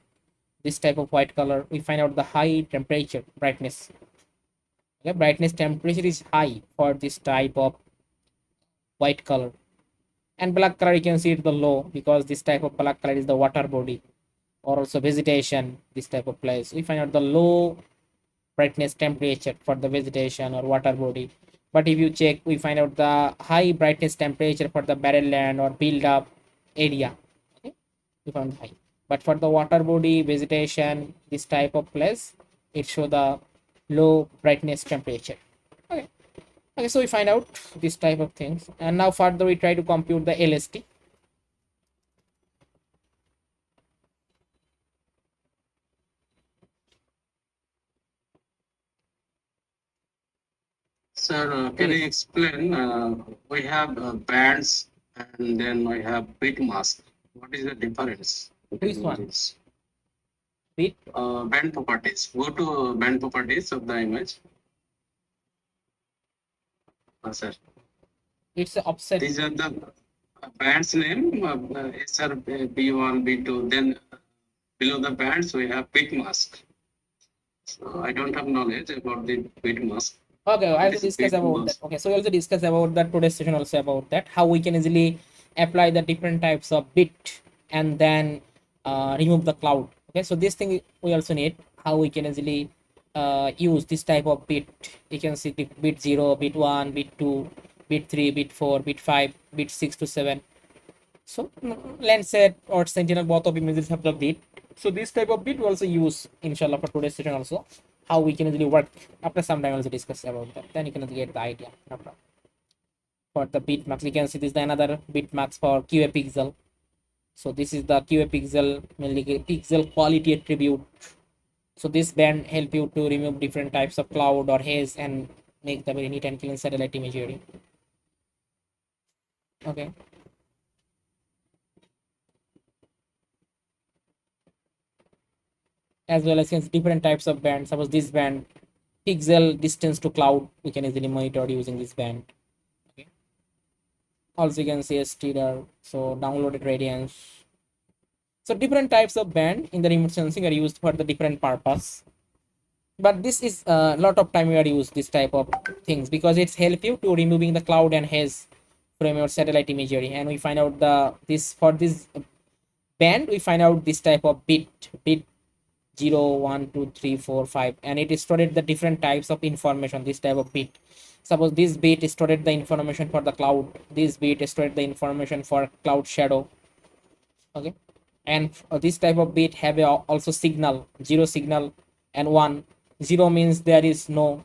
this type of white color, we find out the high temperature brightness. Okay, brightness temperature is high for this type of white color. And black color, you can see it the low, because this type of black color is the water body or also vegetation. This type of place, we find out the low brightness temperature for the vegetation or water body. But if you check, we find out the high brightness temperature for the barren land or build up area. Okay, we found high. But for the water body, vegetation, this type of place, it show the low brightness temperature. Okay. Okay, so we find out this type of things, and now further we try to compute the LST. Sir, can you explain? We have bands and then we have bit mask. What is the difference Which between one? these? Bit? Band properties. Go to band properties of the image. Sir, It's a offset. these are the bands name. SR B1, B2. Then below the bands we have bit mask. So I don't have knowledge about the bit mask. Okay, What I'll is discuss bit about that. mask? Okay, so we'll also discuss about that today's session also about that, how we can easily apply the different types of bit and then remove the cloud. Okay, so this thing we also need, how we can easily use this type of bit. You can see the bit 0, bit 1, bit 2, bit 3, bit 4, bit 5, bit 6 to 7. So Landsat or Sentinel, both of images have the bit. So this type of bit we also use, inshallah, for today's session also, how we can easily work. After some time also discuss about that, then you can get the idea. No problem. For the bit max, you can see this is another bit max for QA pixel. So this is the QA pixel, mainly pixel quality attribute. So this band help you to remove different types of cloud or haze and make the very neat and clean satellite imagery. Okay. As well as different types of bands. Suppose this band, pixel distance to cloud, we can easily monitor using this band. Okay. Also you can see STR, so downloaded radiance. So different types of band in the remote sensing are used for the different purpose. But this is a lot of time we are use this type of things because it's help you to removing the cloud and haze from your satellite imagery. And we find out this for this band, we find out this type of bit 0 1 2 3 4 5, and it is stored the different types of information. This type of bit, suppose this bit is stored the information for the cloud, this bit is stored the information for cloud shadow. Okay. And this type of bit have also signal, 0 signal and 1. 0 means there is no,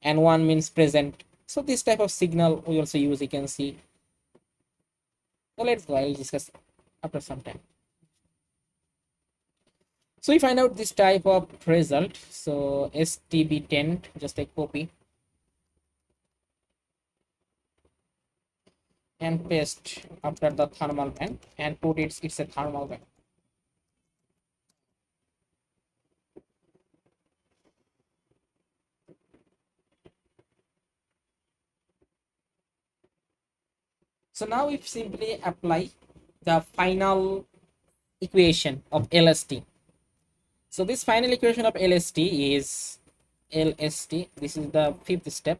and 1 means present. So this type of signal we also use, you can see. So let's go, I'll discuss after some time. So we find out this type of result. So STB10, just a copy and paste after the thermal band and put it's a thermal band. So now we simply apply the final equation of LST. So this final equation of LST is LST. This is the fifth step.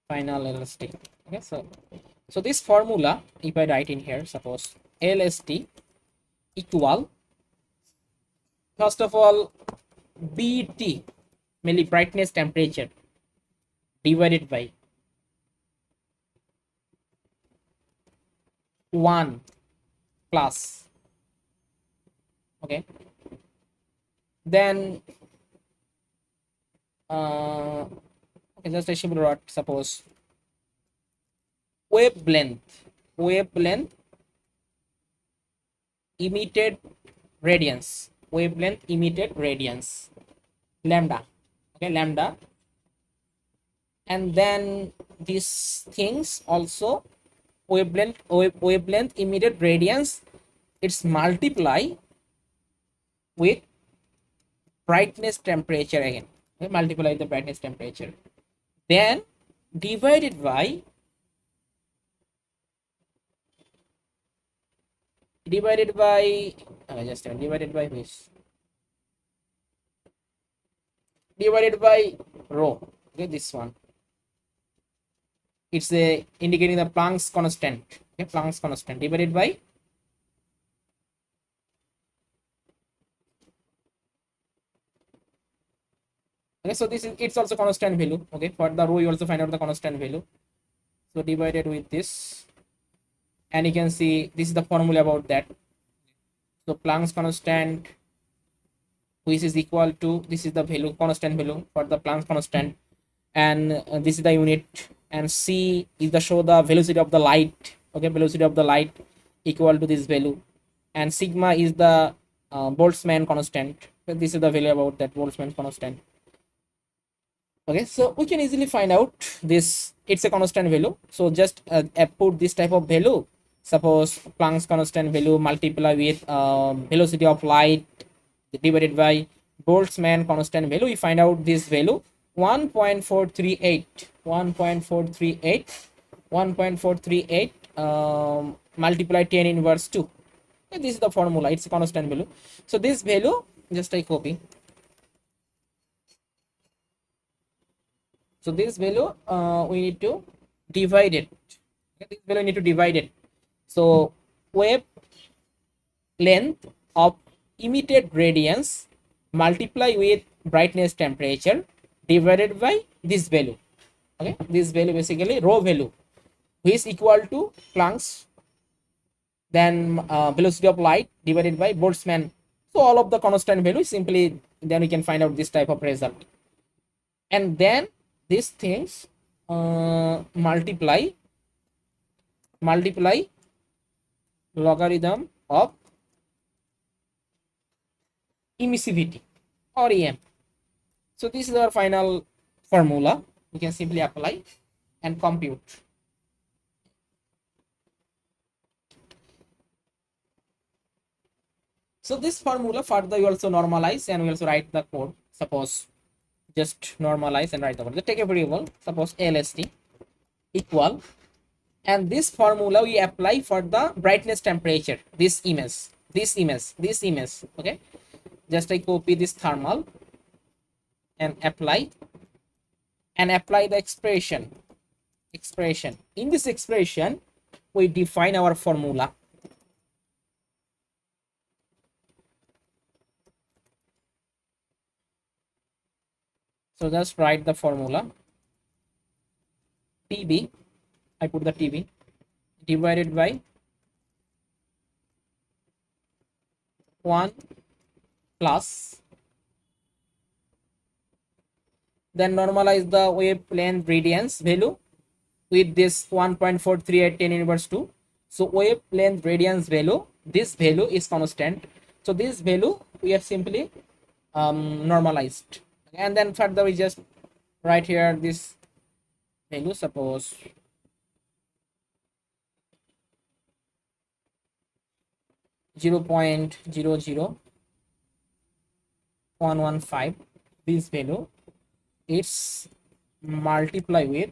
Final LST. Okay, so this formula, if I write in here, suppose LST equal, first of all, BT, mainly brightness temperature, divided by 1 plus, okay, then okay, just I should write, suppose wavelength emitted radiance, wavelength emitted radiance, lambda, okay, lambda, and then these things also wavelength emitted radiance, it's multiply with brightness temperature again, okay, multiply the brightness temperature, then divided by divided by this, divided by rho, okay, this one, it's a indicating the Planck's constant, okay, Planck's constant, divided by okay, so this is, it's also constant value, okay, for the rho you also find out the constant value, so divided with this, and you can see this is the formula about that. So Planck's constant, which is equal to, this is the value, constant value for the Planck's constant, and this is the unit, and C is the show the velocity of the light, okay, velocity of the light equal to this value, and sigma is the Boltzmann constant. So this is the value about that Boltzmann constant. Okay, so we can easily find out this, it's a constant value, so just put this type of value, suppose Planck's constant value multiply with velocity of light divided by Boltzmann constant value, we find out this value 1.438 multiply 10 inverse 2. Okay, this is the formula, it's a constant value, so this value just I copy. So this value we need to divide it. Okay, this value need to divide it. So wave length of emitted radiance multiply with brightness temperature divided by this value. Okay, this value basically rho value, which is equal to Planck's, then velocity of light divided by Boltzmann. So all of the constant value, simply then we can find out this type of result, and then these things multiply logarithm of emissivity or em. So this is our final formula. We can simply apply and compute. So this formula further you also normalize and we also write the code. Suppose just normalize and write the code. Just take a variable, suppose LST equal, and this formula we apply for the brightness temperature, this image. Okay, just I copy this thermal and apply the expression. In this expression we define our formula. So just write the formula. TB, I put the TB divided by 1 plus, then normalize the wave plane radiance value with this 1.438 10 inverse 2. So wave length radiance value, this value is constant, so this value we have simply normalized, and then further we just write here this value, suppose 0.00115, this value it's multiply with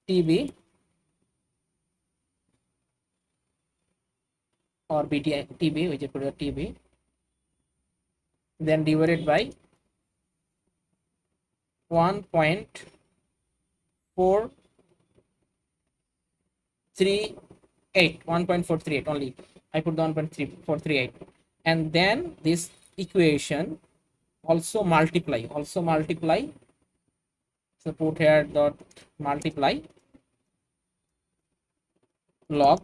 TB or BT TB, which is put a TB, then divided by 1.438 only. I put the 1.3438, and then this equation also multiply. So put here dot multiply log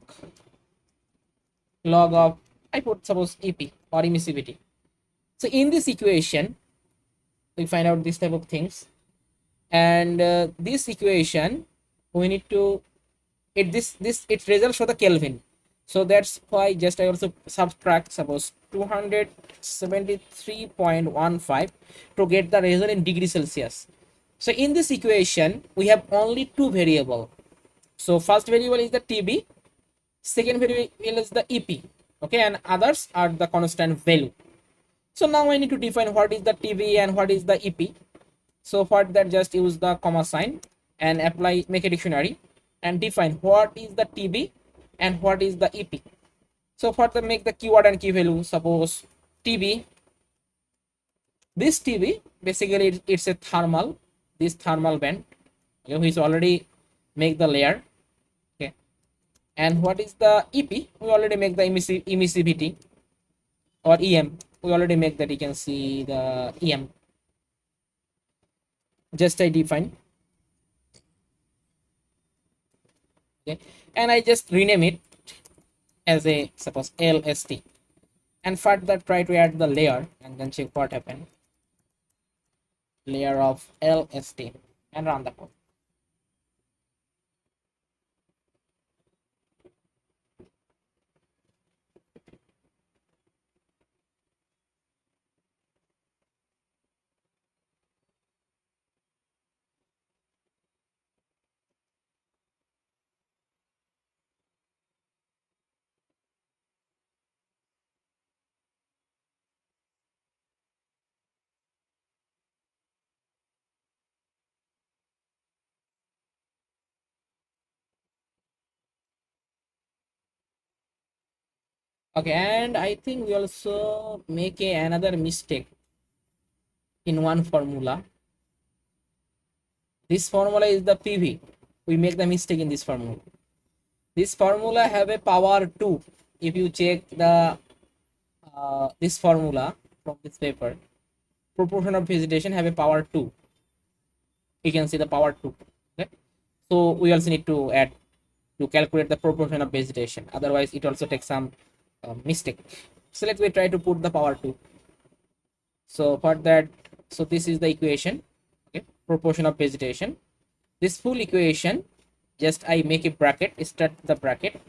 of, I put suppose EP or emissivity. So in this equation we find out this type of things, and this equation we need to it results for the Kelvin. So that's why just I also subtract suppose 273.15 to get the result in degree Celsius. So in this equation we have only two variable. So first variable is the TB, second variable is the EP, okay, and others are the constant value. So now I need to define what is the TB and what is the EP. So for that just use the comma sign and apply, make a dictionary and define what is the TB and what is the EP. So for the make the keyword and key value, suppose TB, this TB basically it's a thermal, this thermal band, okay, which already make the layer, okay, and what is the EP, we already make the emissivity or EM, we already make that, you can see the EM, just I define, okay, and I just rename it as a suppose LST, and further try to add the layer and then check what happened, layer of LST, and run the code. Okay, and I think we also make another mistake in one formula. This formula is the PV. We make the mistake in this formula. This formula have a power 2. If you check the this formula from this paper, proportion of vegetation have a power 2. You can see the power 2. Okay, so we also need to add to calculate the proportion of vegetation. Otherwise, it also takes some mistake. So let me try to put the power 2. So for that So this is the equation, okay, proportion of vegetation. This full equation, just I make a bracket, start the bracket,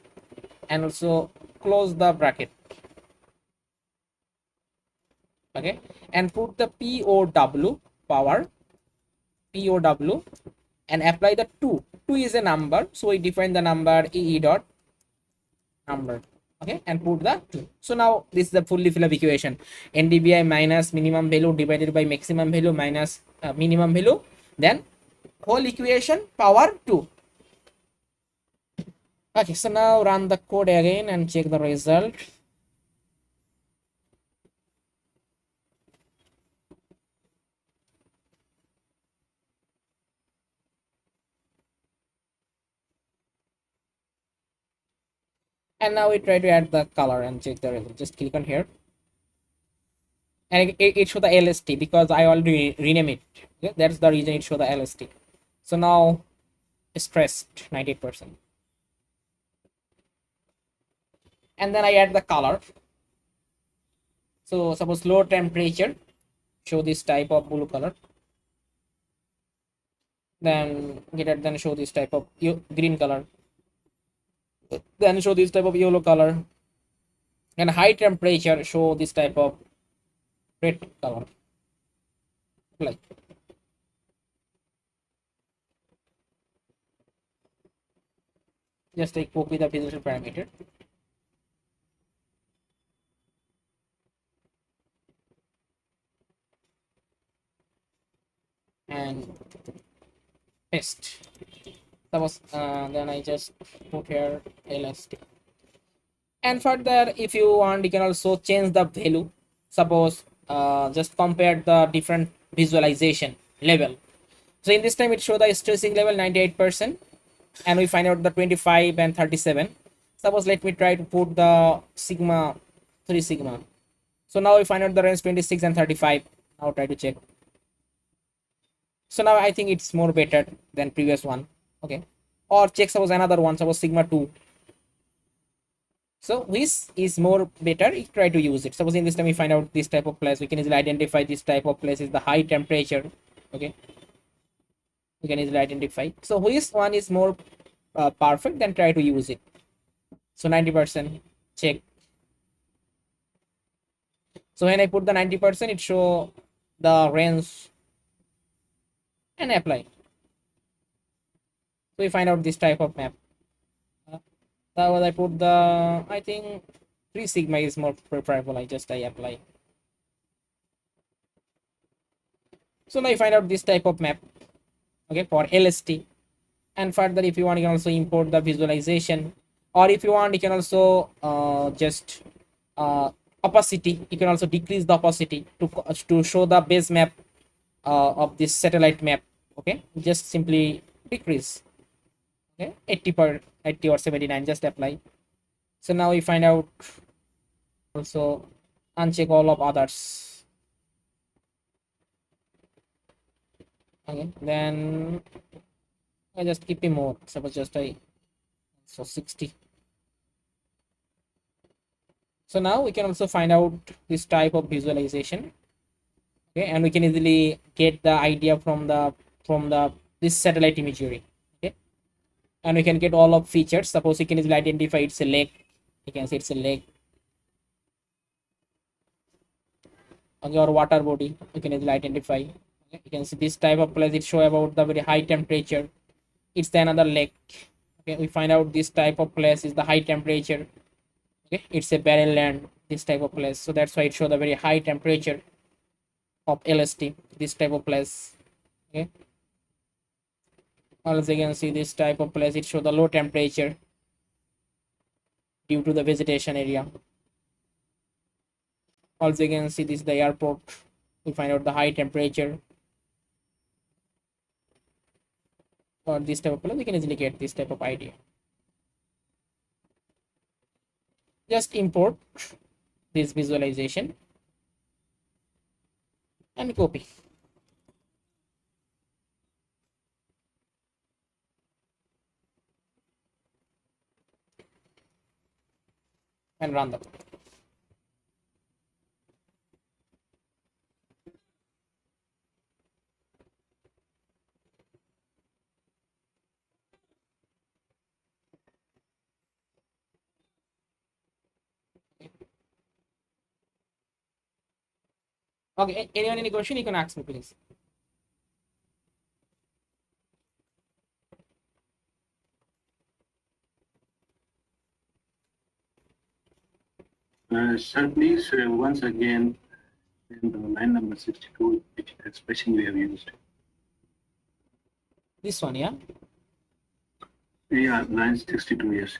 and also close the bracket, okay, and put the POW power, POW, and apply the 2. 2 is a number, so we define the number EE dot number, okay, and put the 2. So now this is the fully fill up equation. NDVI minus minimum value divided by maximum value minus minimum value, then whole equation power 2. Okay, so now run the code again and check the result. And now we try to add the color and check the result. Just click on here, and it show the LST because I already rename it. Okay? That's the reason it show the LST. So now stressed 98%, and then I add the color. So suppose low temperature, show this type of blue color, then then show this type of green color, then show this type of yellow color, and high temperature show this type of red color. Like, just take copy the visual parameter, and paste. Suppose then I just put here LST. And further, if you want, you can also change the value. Suppose just compare the different visualization level. So in this time it show the stressing level 98%, and we find out the 25 and 37. Suppose let me try to put the sigma 3 sigma. So now we find out the range 26 and 35. Now try to check. So now I think it's more better than previous one. Okay, or check suppose another one, suppose sigma 2. So which is more better, you try to use it. Suppose in this time we find out this type of place, we can easily identify this type of place is the high temperature. Okay, we can easily identify. So which one is more perfect, then try to use it. So 90%, check. So when I put the 90%, it show the range and apply. So we find out this type of map. That was I put the, I think 3 sigma is more preferable. I apply. So now you find out this type of map, okay, for LST. And further, if you want, you can also import the visualization, or if you want, you can also just opacity. You can also decrease the opacity to show the base map of this satellite map. Okay, just simply decrease. Okay, 80 or 79, just apply. So now we find out, also uncheck all of others. Okay, then I just keep it more. Suppose just so 60. So now we can also find out this type of visualization. Okay, and we can easily get the idea from the this satellite imagery. Okay, and we can get all of features. Suppose you can easily identify it's a lake. You can say it's a lake. Okay, or water body. You can easily identify. Okay, you can see this type of place. It show about the very high temperature. It's the another lake. Okay, we find out this type of place is the high temperature. Okay, it's a barren land, this type of place, so that's why it show the very high temperature of LST, this type of place. Okay, also you can see this type of place, it show the low temperature due to the vegetation area. Also you can see this the airport, we find out the high temperature. Or this type of place, we can easily get this type of idea. Just import this visualization and copy. And run the code. Okay, anyone any question, you can ask me, please. Sir, please once again in the line number 62, which expression we have used. This one, yeah. Yeah, line 62, yes.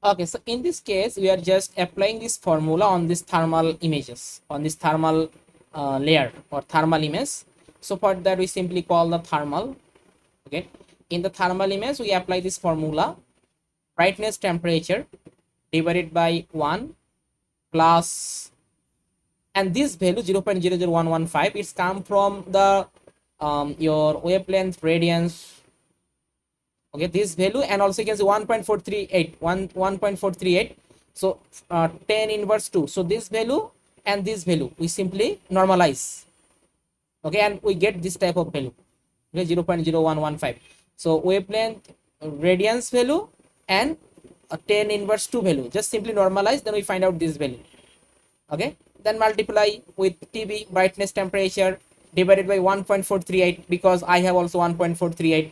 Okay, so in this case, we are just applying this formula on this thermal images, on this thermal layer or thermal image. So for that, we simply call the thermal. Okay, in the thermal image, we apply this formula: brightness temperature divided by 1 plus, and this value 0.00115, it's come from the your wavelength radiance. Okay, this value, and also you can see 1.438. So 10 inverse 2. So this value and this value we simply normalize. Okay, and we get this type of value. Okay, 0.0115. So wavelength radiance value and 10 inverse 2 value, just simply normalize, then we find out this value. Okay, then multiply with TB, brightness temperature, divided by 1.438, because I have also 1.438.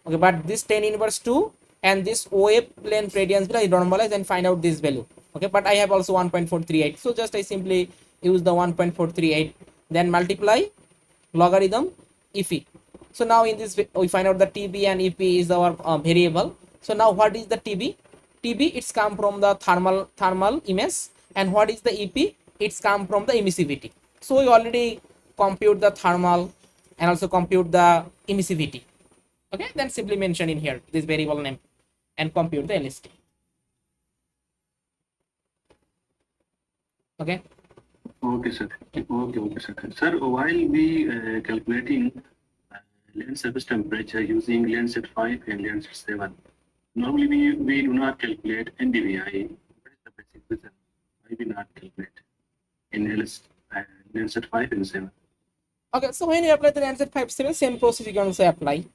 Okay, but this 10 inverse 2 and this wavelength radiance will I normalize and find out this value. Okay, but I have also 1.438, so just I simply use the 1.438, then multiply logarithm EP. So now in this we find out the TB and EP is our variable. So now what is the TB? TB, it's come from the thermal image, and what is the EP? It's come from the emissivity. So we already compute the thermal and also compute the emissivity. Okay, then simply mention in here this variable name and compute the LST. Okay. Okay, sir. Okay, sir. Sir, while we calculating land surface temperature using Landsat 5 and Landsat 7, normally we do not calculate NDVI. What is the basic reason why we not calculate in Landsat 5 and 7? Okay, so when you apply the Landsat 5 7, same process you can also apply.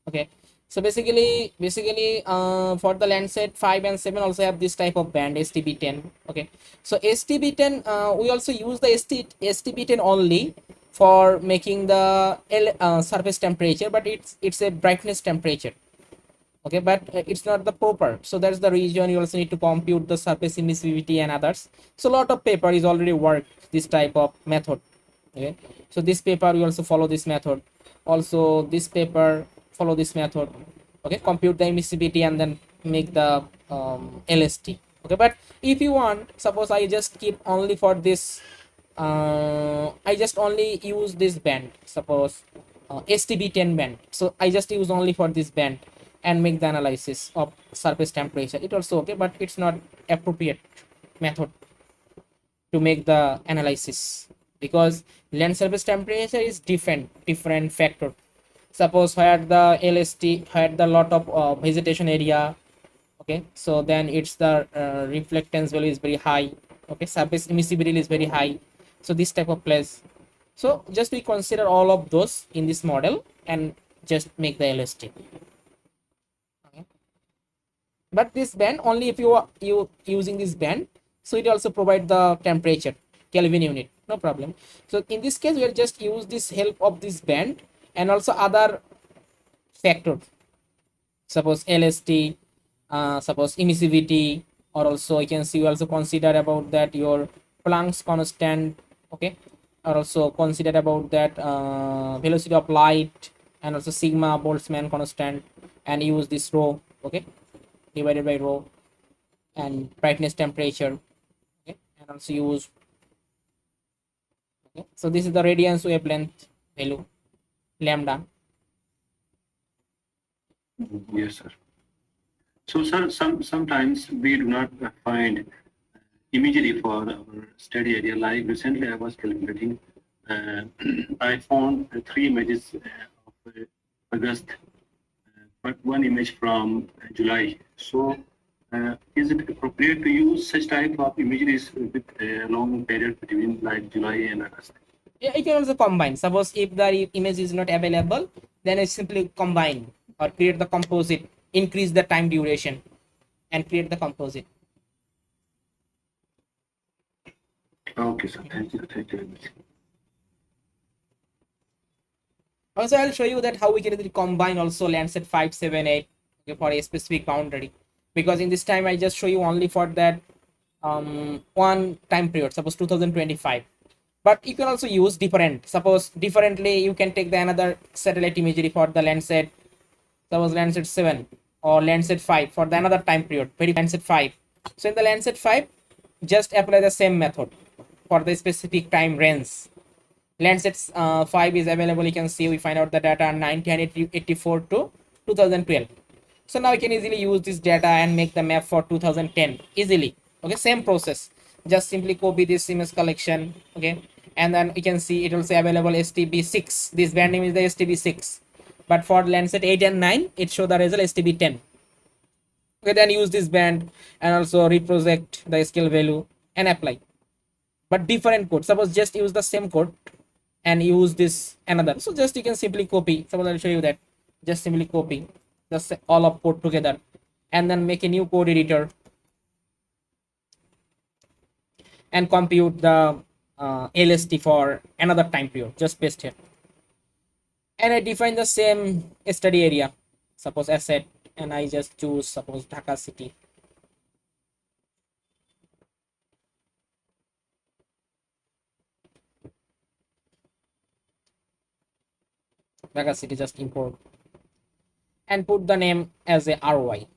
Okay, so basically for the Landsat 5 and 7 also have this type of band STB10. Okay, so STB10 we also use the STB10 only for making the surface temperature, but it's a brightness temperature. Okay, but it's not the proper, so that's the reason you also need to compute the surface emissivity and others. So a lot of paper is already worked this type of method. Okay, so this paper we also follow this method, also this paper follow this method. Okay, compute the emissivity and then make the LST. Okay, but if you want, suppose I just keep only for this I just only use this band, suppose STB10 band, so I just use only for this band and make the analysis of surface temperature. It also okay, but it's not appropriate method to make the analysis, because land surface temperature is different factor. Suppose where the LST had the lot of vegetation area, okay, so then it's the reflectance value is very high. Okay, surface emissivity is very high, so this type of place. So just we consider all of those in this model and just make the LST. Okay, but this band only if you are using this band, so it also provide the temperature Kelvin unit, no problem. So in this case we are just use this help of this band and also other factor, suppose LST, suppose emissivity, or also you can see you also consider about that your Planck's constant. Okay, or also consider about that velocity of light and also sigma Boltzmann constant, and use this rho, okay, divided by rho, and brightness temperature. Okay, and also use, okay, so this is the radiance wavelength value lambda. Yes, sir. So, sir, sometimes we do not find imagery for our study area. Like recently, I was calculating. I found 3 images of August, but 1 image from July. So, is it appropriate to use such type of imageries with a long period between like July and August? Yeah, you can also combine. Suppose if the image is not available, then I simply combine or create the composite, increase the time duration and create the composite. Okay, sir. Thank you very much. Also, I'll show you that how we can easily combine also Landsat 578, okay, for a specific boundary, because in this time I just show you only for that one time period, suppose 2025. But you can also use different, suppose differently you can take the another satellite imagery for the Landsat, suppose Landsat 7 or Landsat 5 for the another time period, very Landsat 5. So in the Landsat 5, just apply the same method for the specific time range. Landsat 5 is available, you can see we find out the data 1984 to 2012. So now you can easily use this data and make the map for 2010 easily. Okay, same process, just simply copy this image collection. Okay, and then you can see it will say available STB6, this band name is the STB6, but for Landsat 8 and 9 it show the result STB10. Okay, then use this band and also reproject the scale value and apply, but different code. Suppose just use the same code and use this another, so just you can simply copy. Suppose I'll show you that, just simply copy just all of code together and then make a new code editor and compute the LST for another time period. Just paste here and I define the same study area, suppose asset, and I just choose suppose Dhaka city. Dhaka city, just import and put the name as a RY.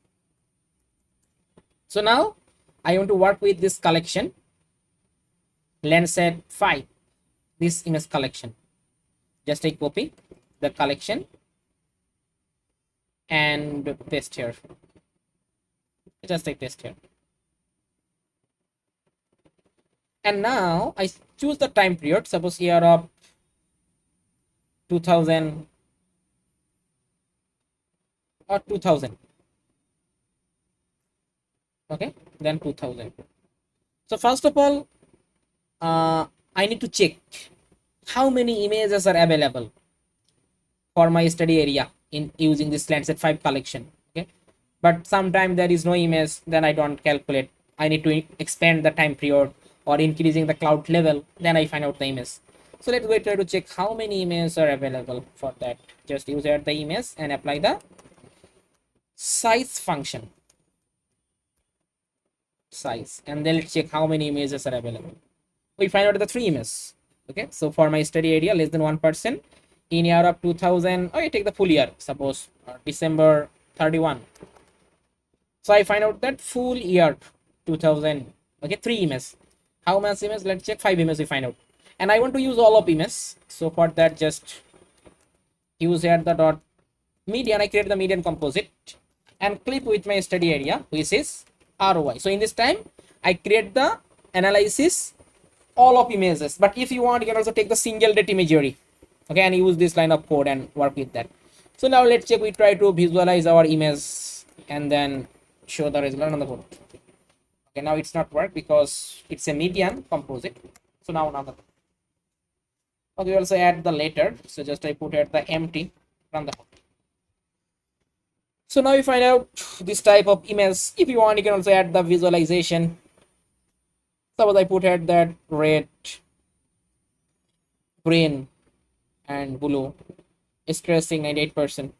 So now I want to work with this collection Landsat 5, this image collection. Just I copy the collection and paste here. Just I paste here. And now I choose the time period, suppose year of 2000 or 2000. Okay, then 2000. So first of all, I need to check how many images are available for my study area in using this Landsat 5 collection. Okay, but sometimes there is no image, then I don't calculate. I need to expand the time period or increasing the cloud level, then I find out the image. So let's go try to check how many images are available. For that, just use add the image and apply the size function, size, and then let's check how many images are available. We find out the 3 images. Okay, so for my study area less than 1% in year of 2000, I take the full year, suppose December 31. So I find out that full year 2000. Okay, 3 images. How much images? Let's check 5 images we find out, and I want to use all of images. So for that, just use here the dot median. I create the median composite and clip with my study area, which is ROI. So in this time I create the analysis all of images, but if you want you can also take the single date imagery, okay, and use this line of code and work with that. So now let's check, we try to visualize our image and then show the result on the code. Okay, now it's not work because it's a median composite. So now another. Okay, we also add the letter, so just I put at the empty from the code. So now you find out this type of image. If you want you can also add the visualization. Suppose I put at that red, green and blue, stressing 98%,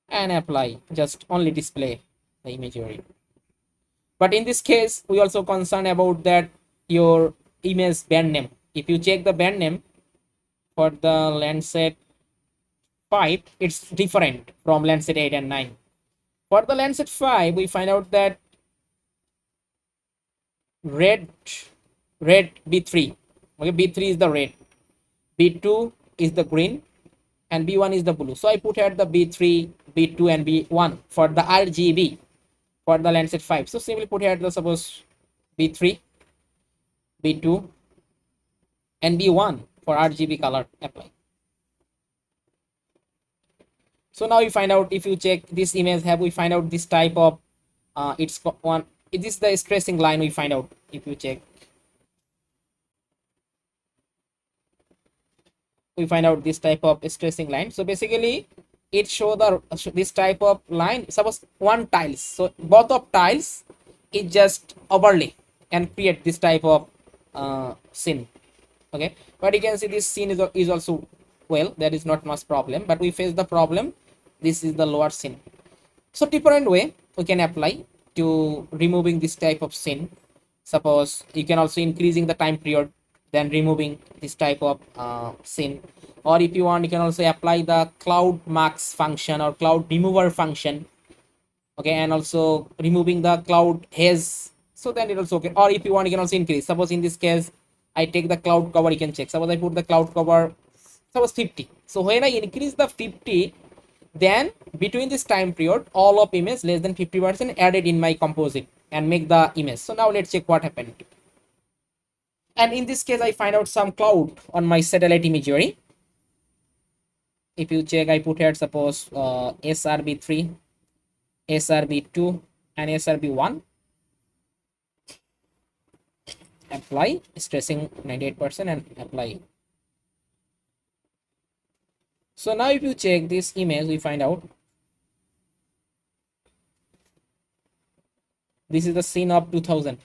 and apply, just only display the imagery. But in this case we also concerned about that your image band name. If you check the band name for the Landsat 5, it's different from Landsat 8 and 9. For the Landsat 5 we find out that red B3. Okay, B3 is the red, B2 is the green, and B1 is the blue. So I put here the B3, B2 and B1 for the RGB for the Landsat 5. So simply put here the suppose B3, B2 and B1 for RGB color, apply. So now you find out, if you check this image, have we find out this type of it's one, it is the stressing line we find out. If you check, we find out this type of stressing line. So basically it show the this type of line, suppose one tiles, so both of tiles it just overlay and create this type of scene. Okay, but you can see this scene is also well, there is not much problem, but we face the problem. This is the lower scene. So different way we can apply to removing this type of scene. Suppose you can also increasing the time period, then removing this type of scene. Or if you want, you can also apply the cloud mask function or cloud remover function. Okay, and also removing the cloud haze. So then it also okay. Or if you want, you can also increase. Suppose in this case, I take the cloud cover, you can check. Suppose I put the cloud cover, suppose 50. So when I increase the 50, then between this time period, all of image less than 50% added in my composite and make the image. So now let's check what happened. And in this case, I find out some cloud on my satellite imagery. If you check, I put here suppose SRB3, SRB2, and SRB1. Apply, stressing 98% and apply. So now if you check this image, we find out this is the scene of 2000.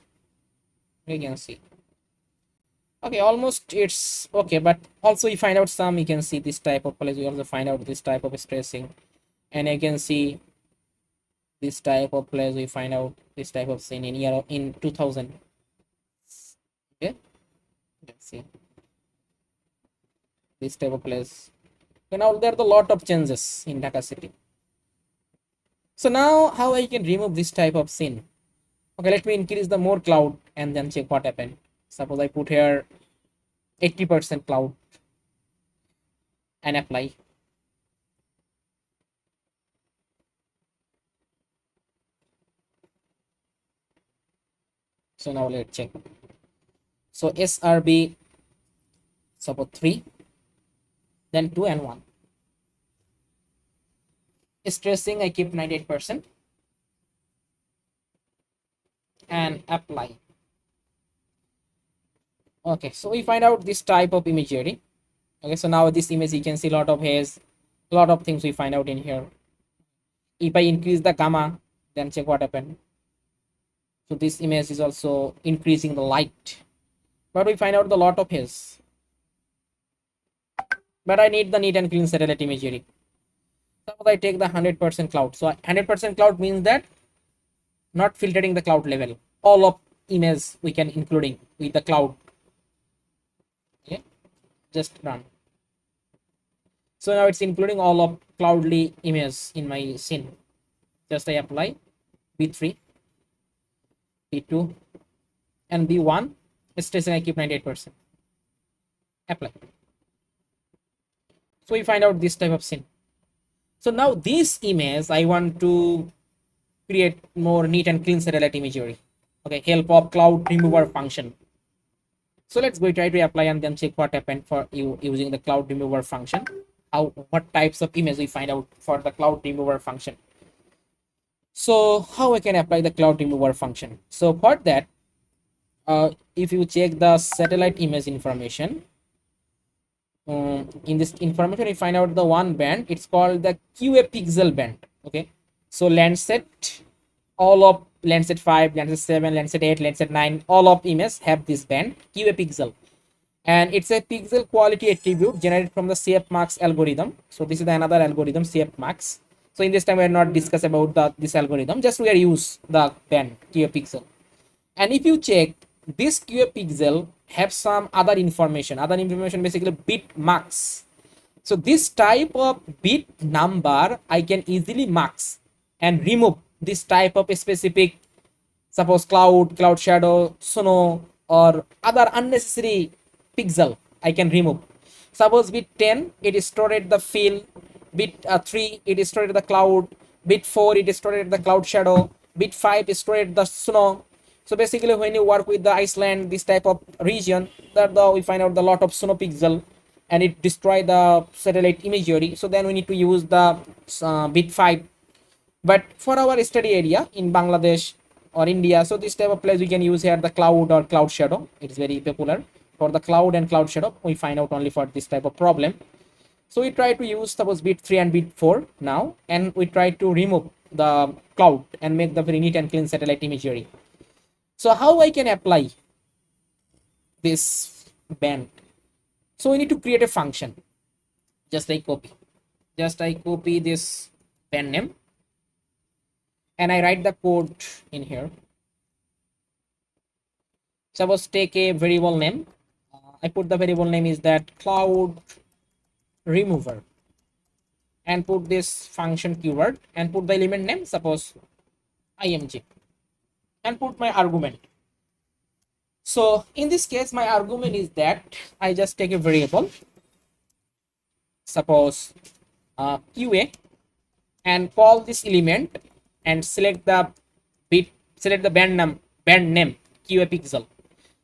You can see. Okay, almost it's okay, but also you find out some, you can see this type of place. We also find out this type of stressing, and you can see this type of place. We find out this type of scene in year in 2000. Okay, let's see this type of place. So now there are a lot of changes in Dhaka city. So now how I can remove this type of scene? Okay, let me increase the more cloud and then check what happened. Suppose I put here 80% cloud and apply. So now let's check. So SRB, suppose 3, then 2 and 1. Stressing, I keep 98% and apply. Okay, so we find out this type of imagery. Okay, so now this image you can see a lot of haze, a lot of things we find out in here. If I increase the gamma, then check what happened. So this image is also increasing the light, but we find out a lot of haze. But I need the neat and clean satellite imagery. Suppose I take the 100% cloud. So 100% cloud means that not filtering the cloud level. All of image we can including with the cloud. Okay, just run. So now it's including all of cloudly image in my scene. Just I apply B3, B2, and B1. Stressing I keep 98%. Apply. So we find out this type of scene. So now this image I want to create more neat and clean satellite imagery. Okay, help of cloud remover function. So let's go try to apply and then check what happened for you using the cloud remover function. What types of image we find out for the cloud remover function. So how I can apply the cloud remover function? So for that, if you check the satellite image information, in this information we find out the one band. It's called the QA pixel band. Okay, so Landsat, all of Landsat 5, Landsat 7, Landsat 8, Landsat 9, all of images have this band QA pixel, and it's a pixel quality attribute generated from the CFMax algorithm. So this is another algorithm, CFMax. So in this time we are not discuss about this algorithm, just we are use the band QA pixel. And if you check this QA pixel have some other information basically bit marks. So this type of bit number I can easily marks and remove this type of a specific, suppose cloud shadow, snow, or other unnecessary pixel I can remove. Suppose bit 10 it is stored at the fill, bit 3 it is stored at the cloud, bit 4 it is stored at the cloud shadow, bit 5 is stored at the snow. So basically when you work with the Iceland, this type of region, that we find out the lot of snow pixel and it destroy the satellite imagery. So then we need to use the bit 5. But for our study area in Bangladesh or India, so this type of place we can use here the cloud or cloud shadow. It's very popular for the cloud and cloud shadow. We find out only for this type of problem. So we try to use suppose bit 3 and bit 4 now, and we try to remove the cloud and make the very neat and clean satellite imagery. So how I can apply this band? So we need to create a function. Just I copy this band name and I write the code in here. Suppose take a variable name. I put the variable name is that cloud remover, and put this function keyword and put the element name, suppose img, and put my argument. So in this case, my argument is that I just take a variable, suppose qa, and call this element and select the band name qa pixel.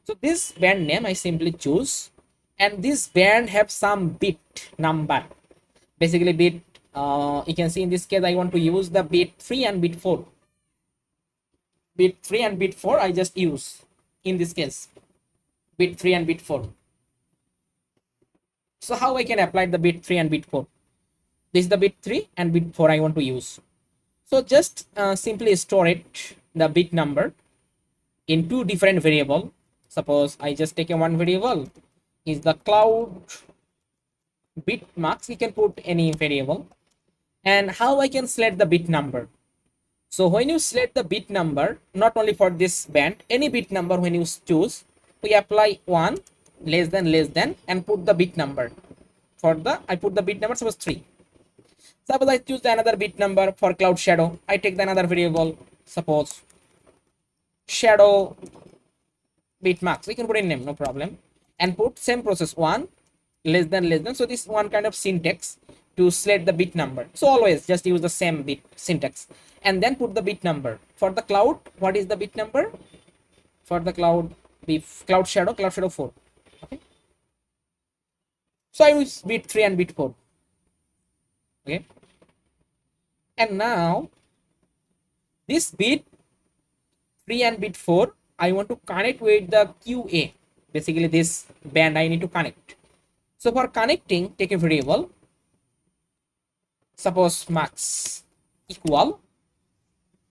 So this band name I simply choose, and this band have some bit number. Basically bit, you can see in this case I want to use the bit 3 and bit 4. Bit 3 and bit 4 I just use in this case, bit 3 and bit 4. So how I can apply the bit 3 and bit 4? This is the bit 3 and bit 4 I want to use. So just simply store it, the bit number, in two different variable. Suppose I just take a one variable is the cloud bit marks. You can put any variable. And how I can select the bit number? So when you select the bit number, not only for this band, any bit number when you choose, we apply 1 less than and put the bit number. For the, I put the bit number, suppose 3. Suppose I choose another bit number for cloud shadow. I take the another variable, suppose shadow bit marks. We can put in name, no problem. And put same process, 1 less than. So this one kind of syntax to select the bit number. So always just use the same bit syntax and then put the bit number. For the cloud, what is the bit number? For the cloud, cloud shadow 4. Okay. So I use bit 3 and bit 4. Okay. And now this bit 3 and bit 4, I want to connect with the QA. Basically this band I need to connect. So for connecting, take a variable, suppose max equal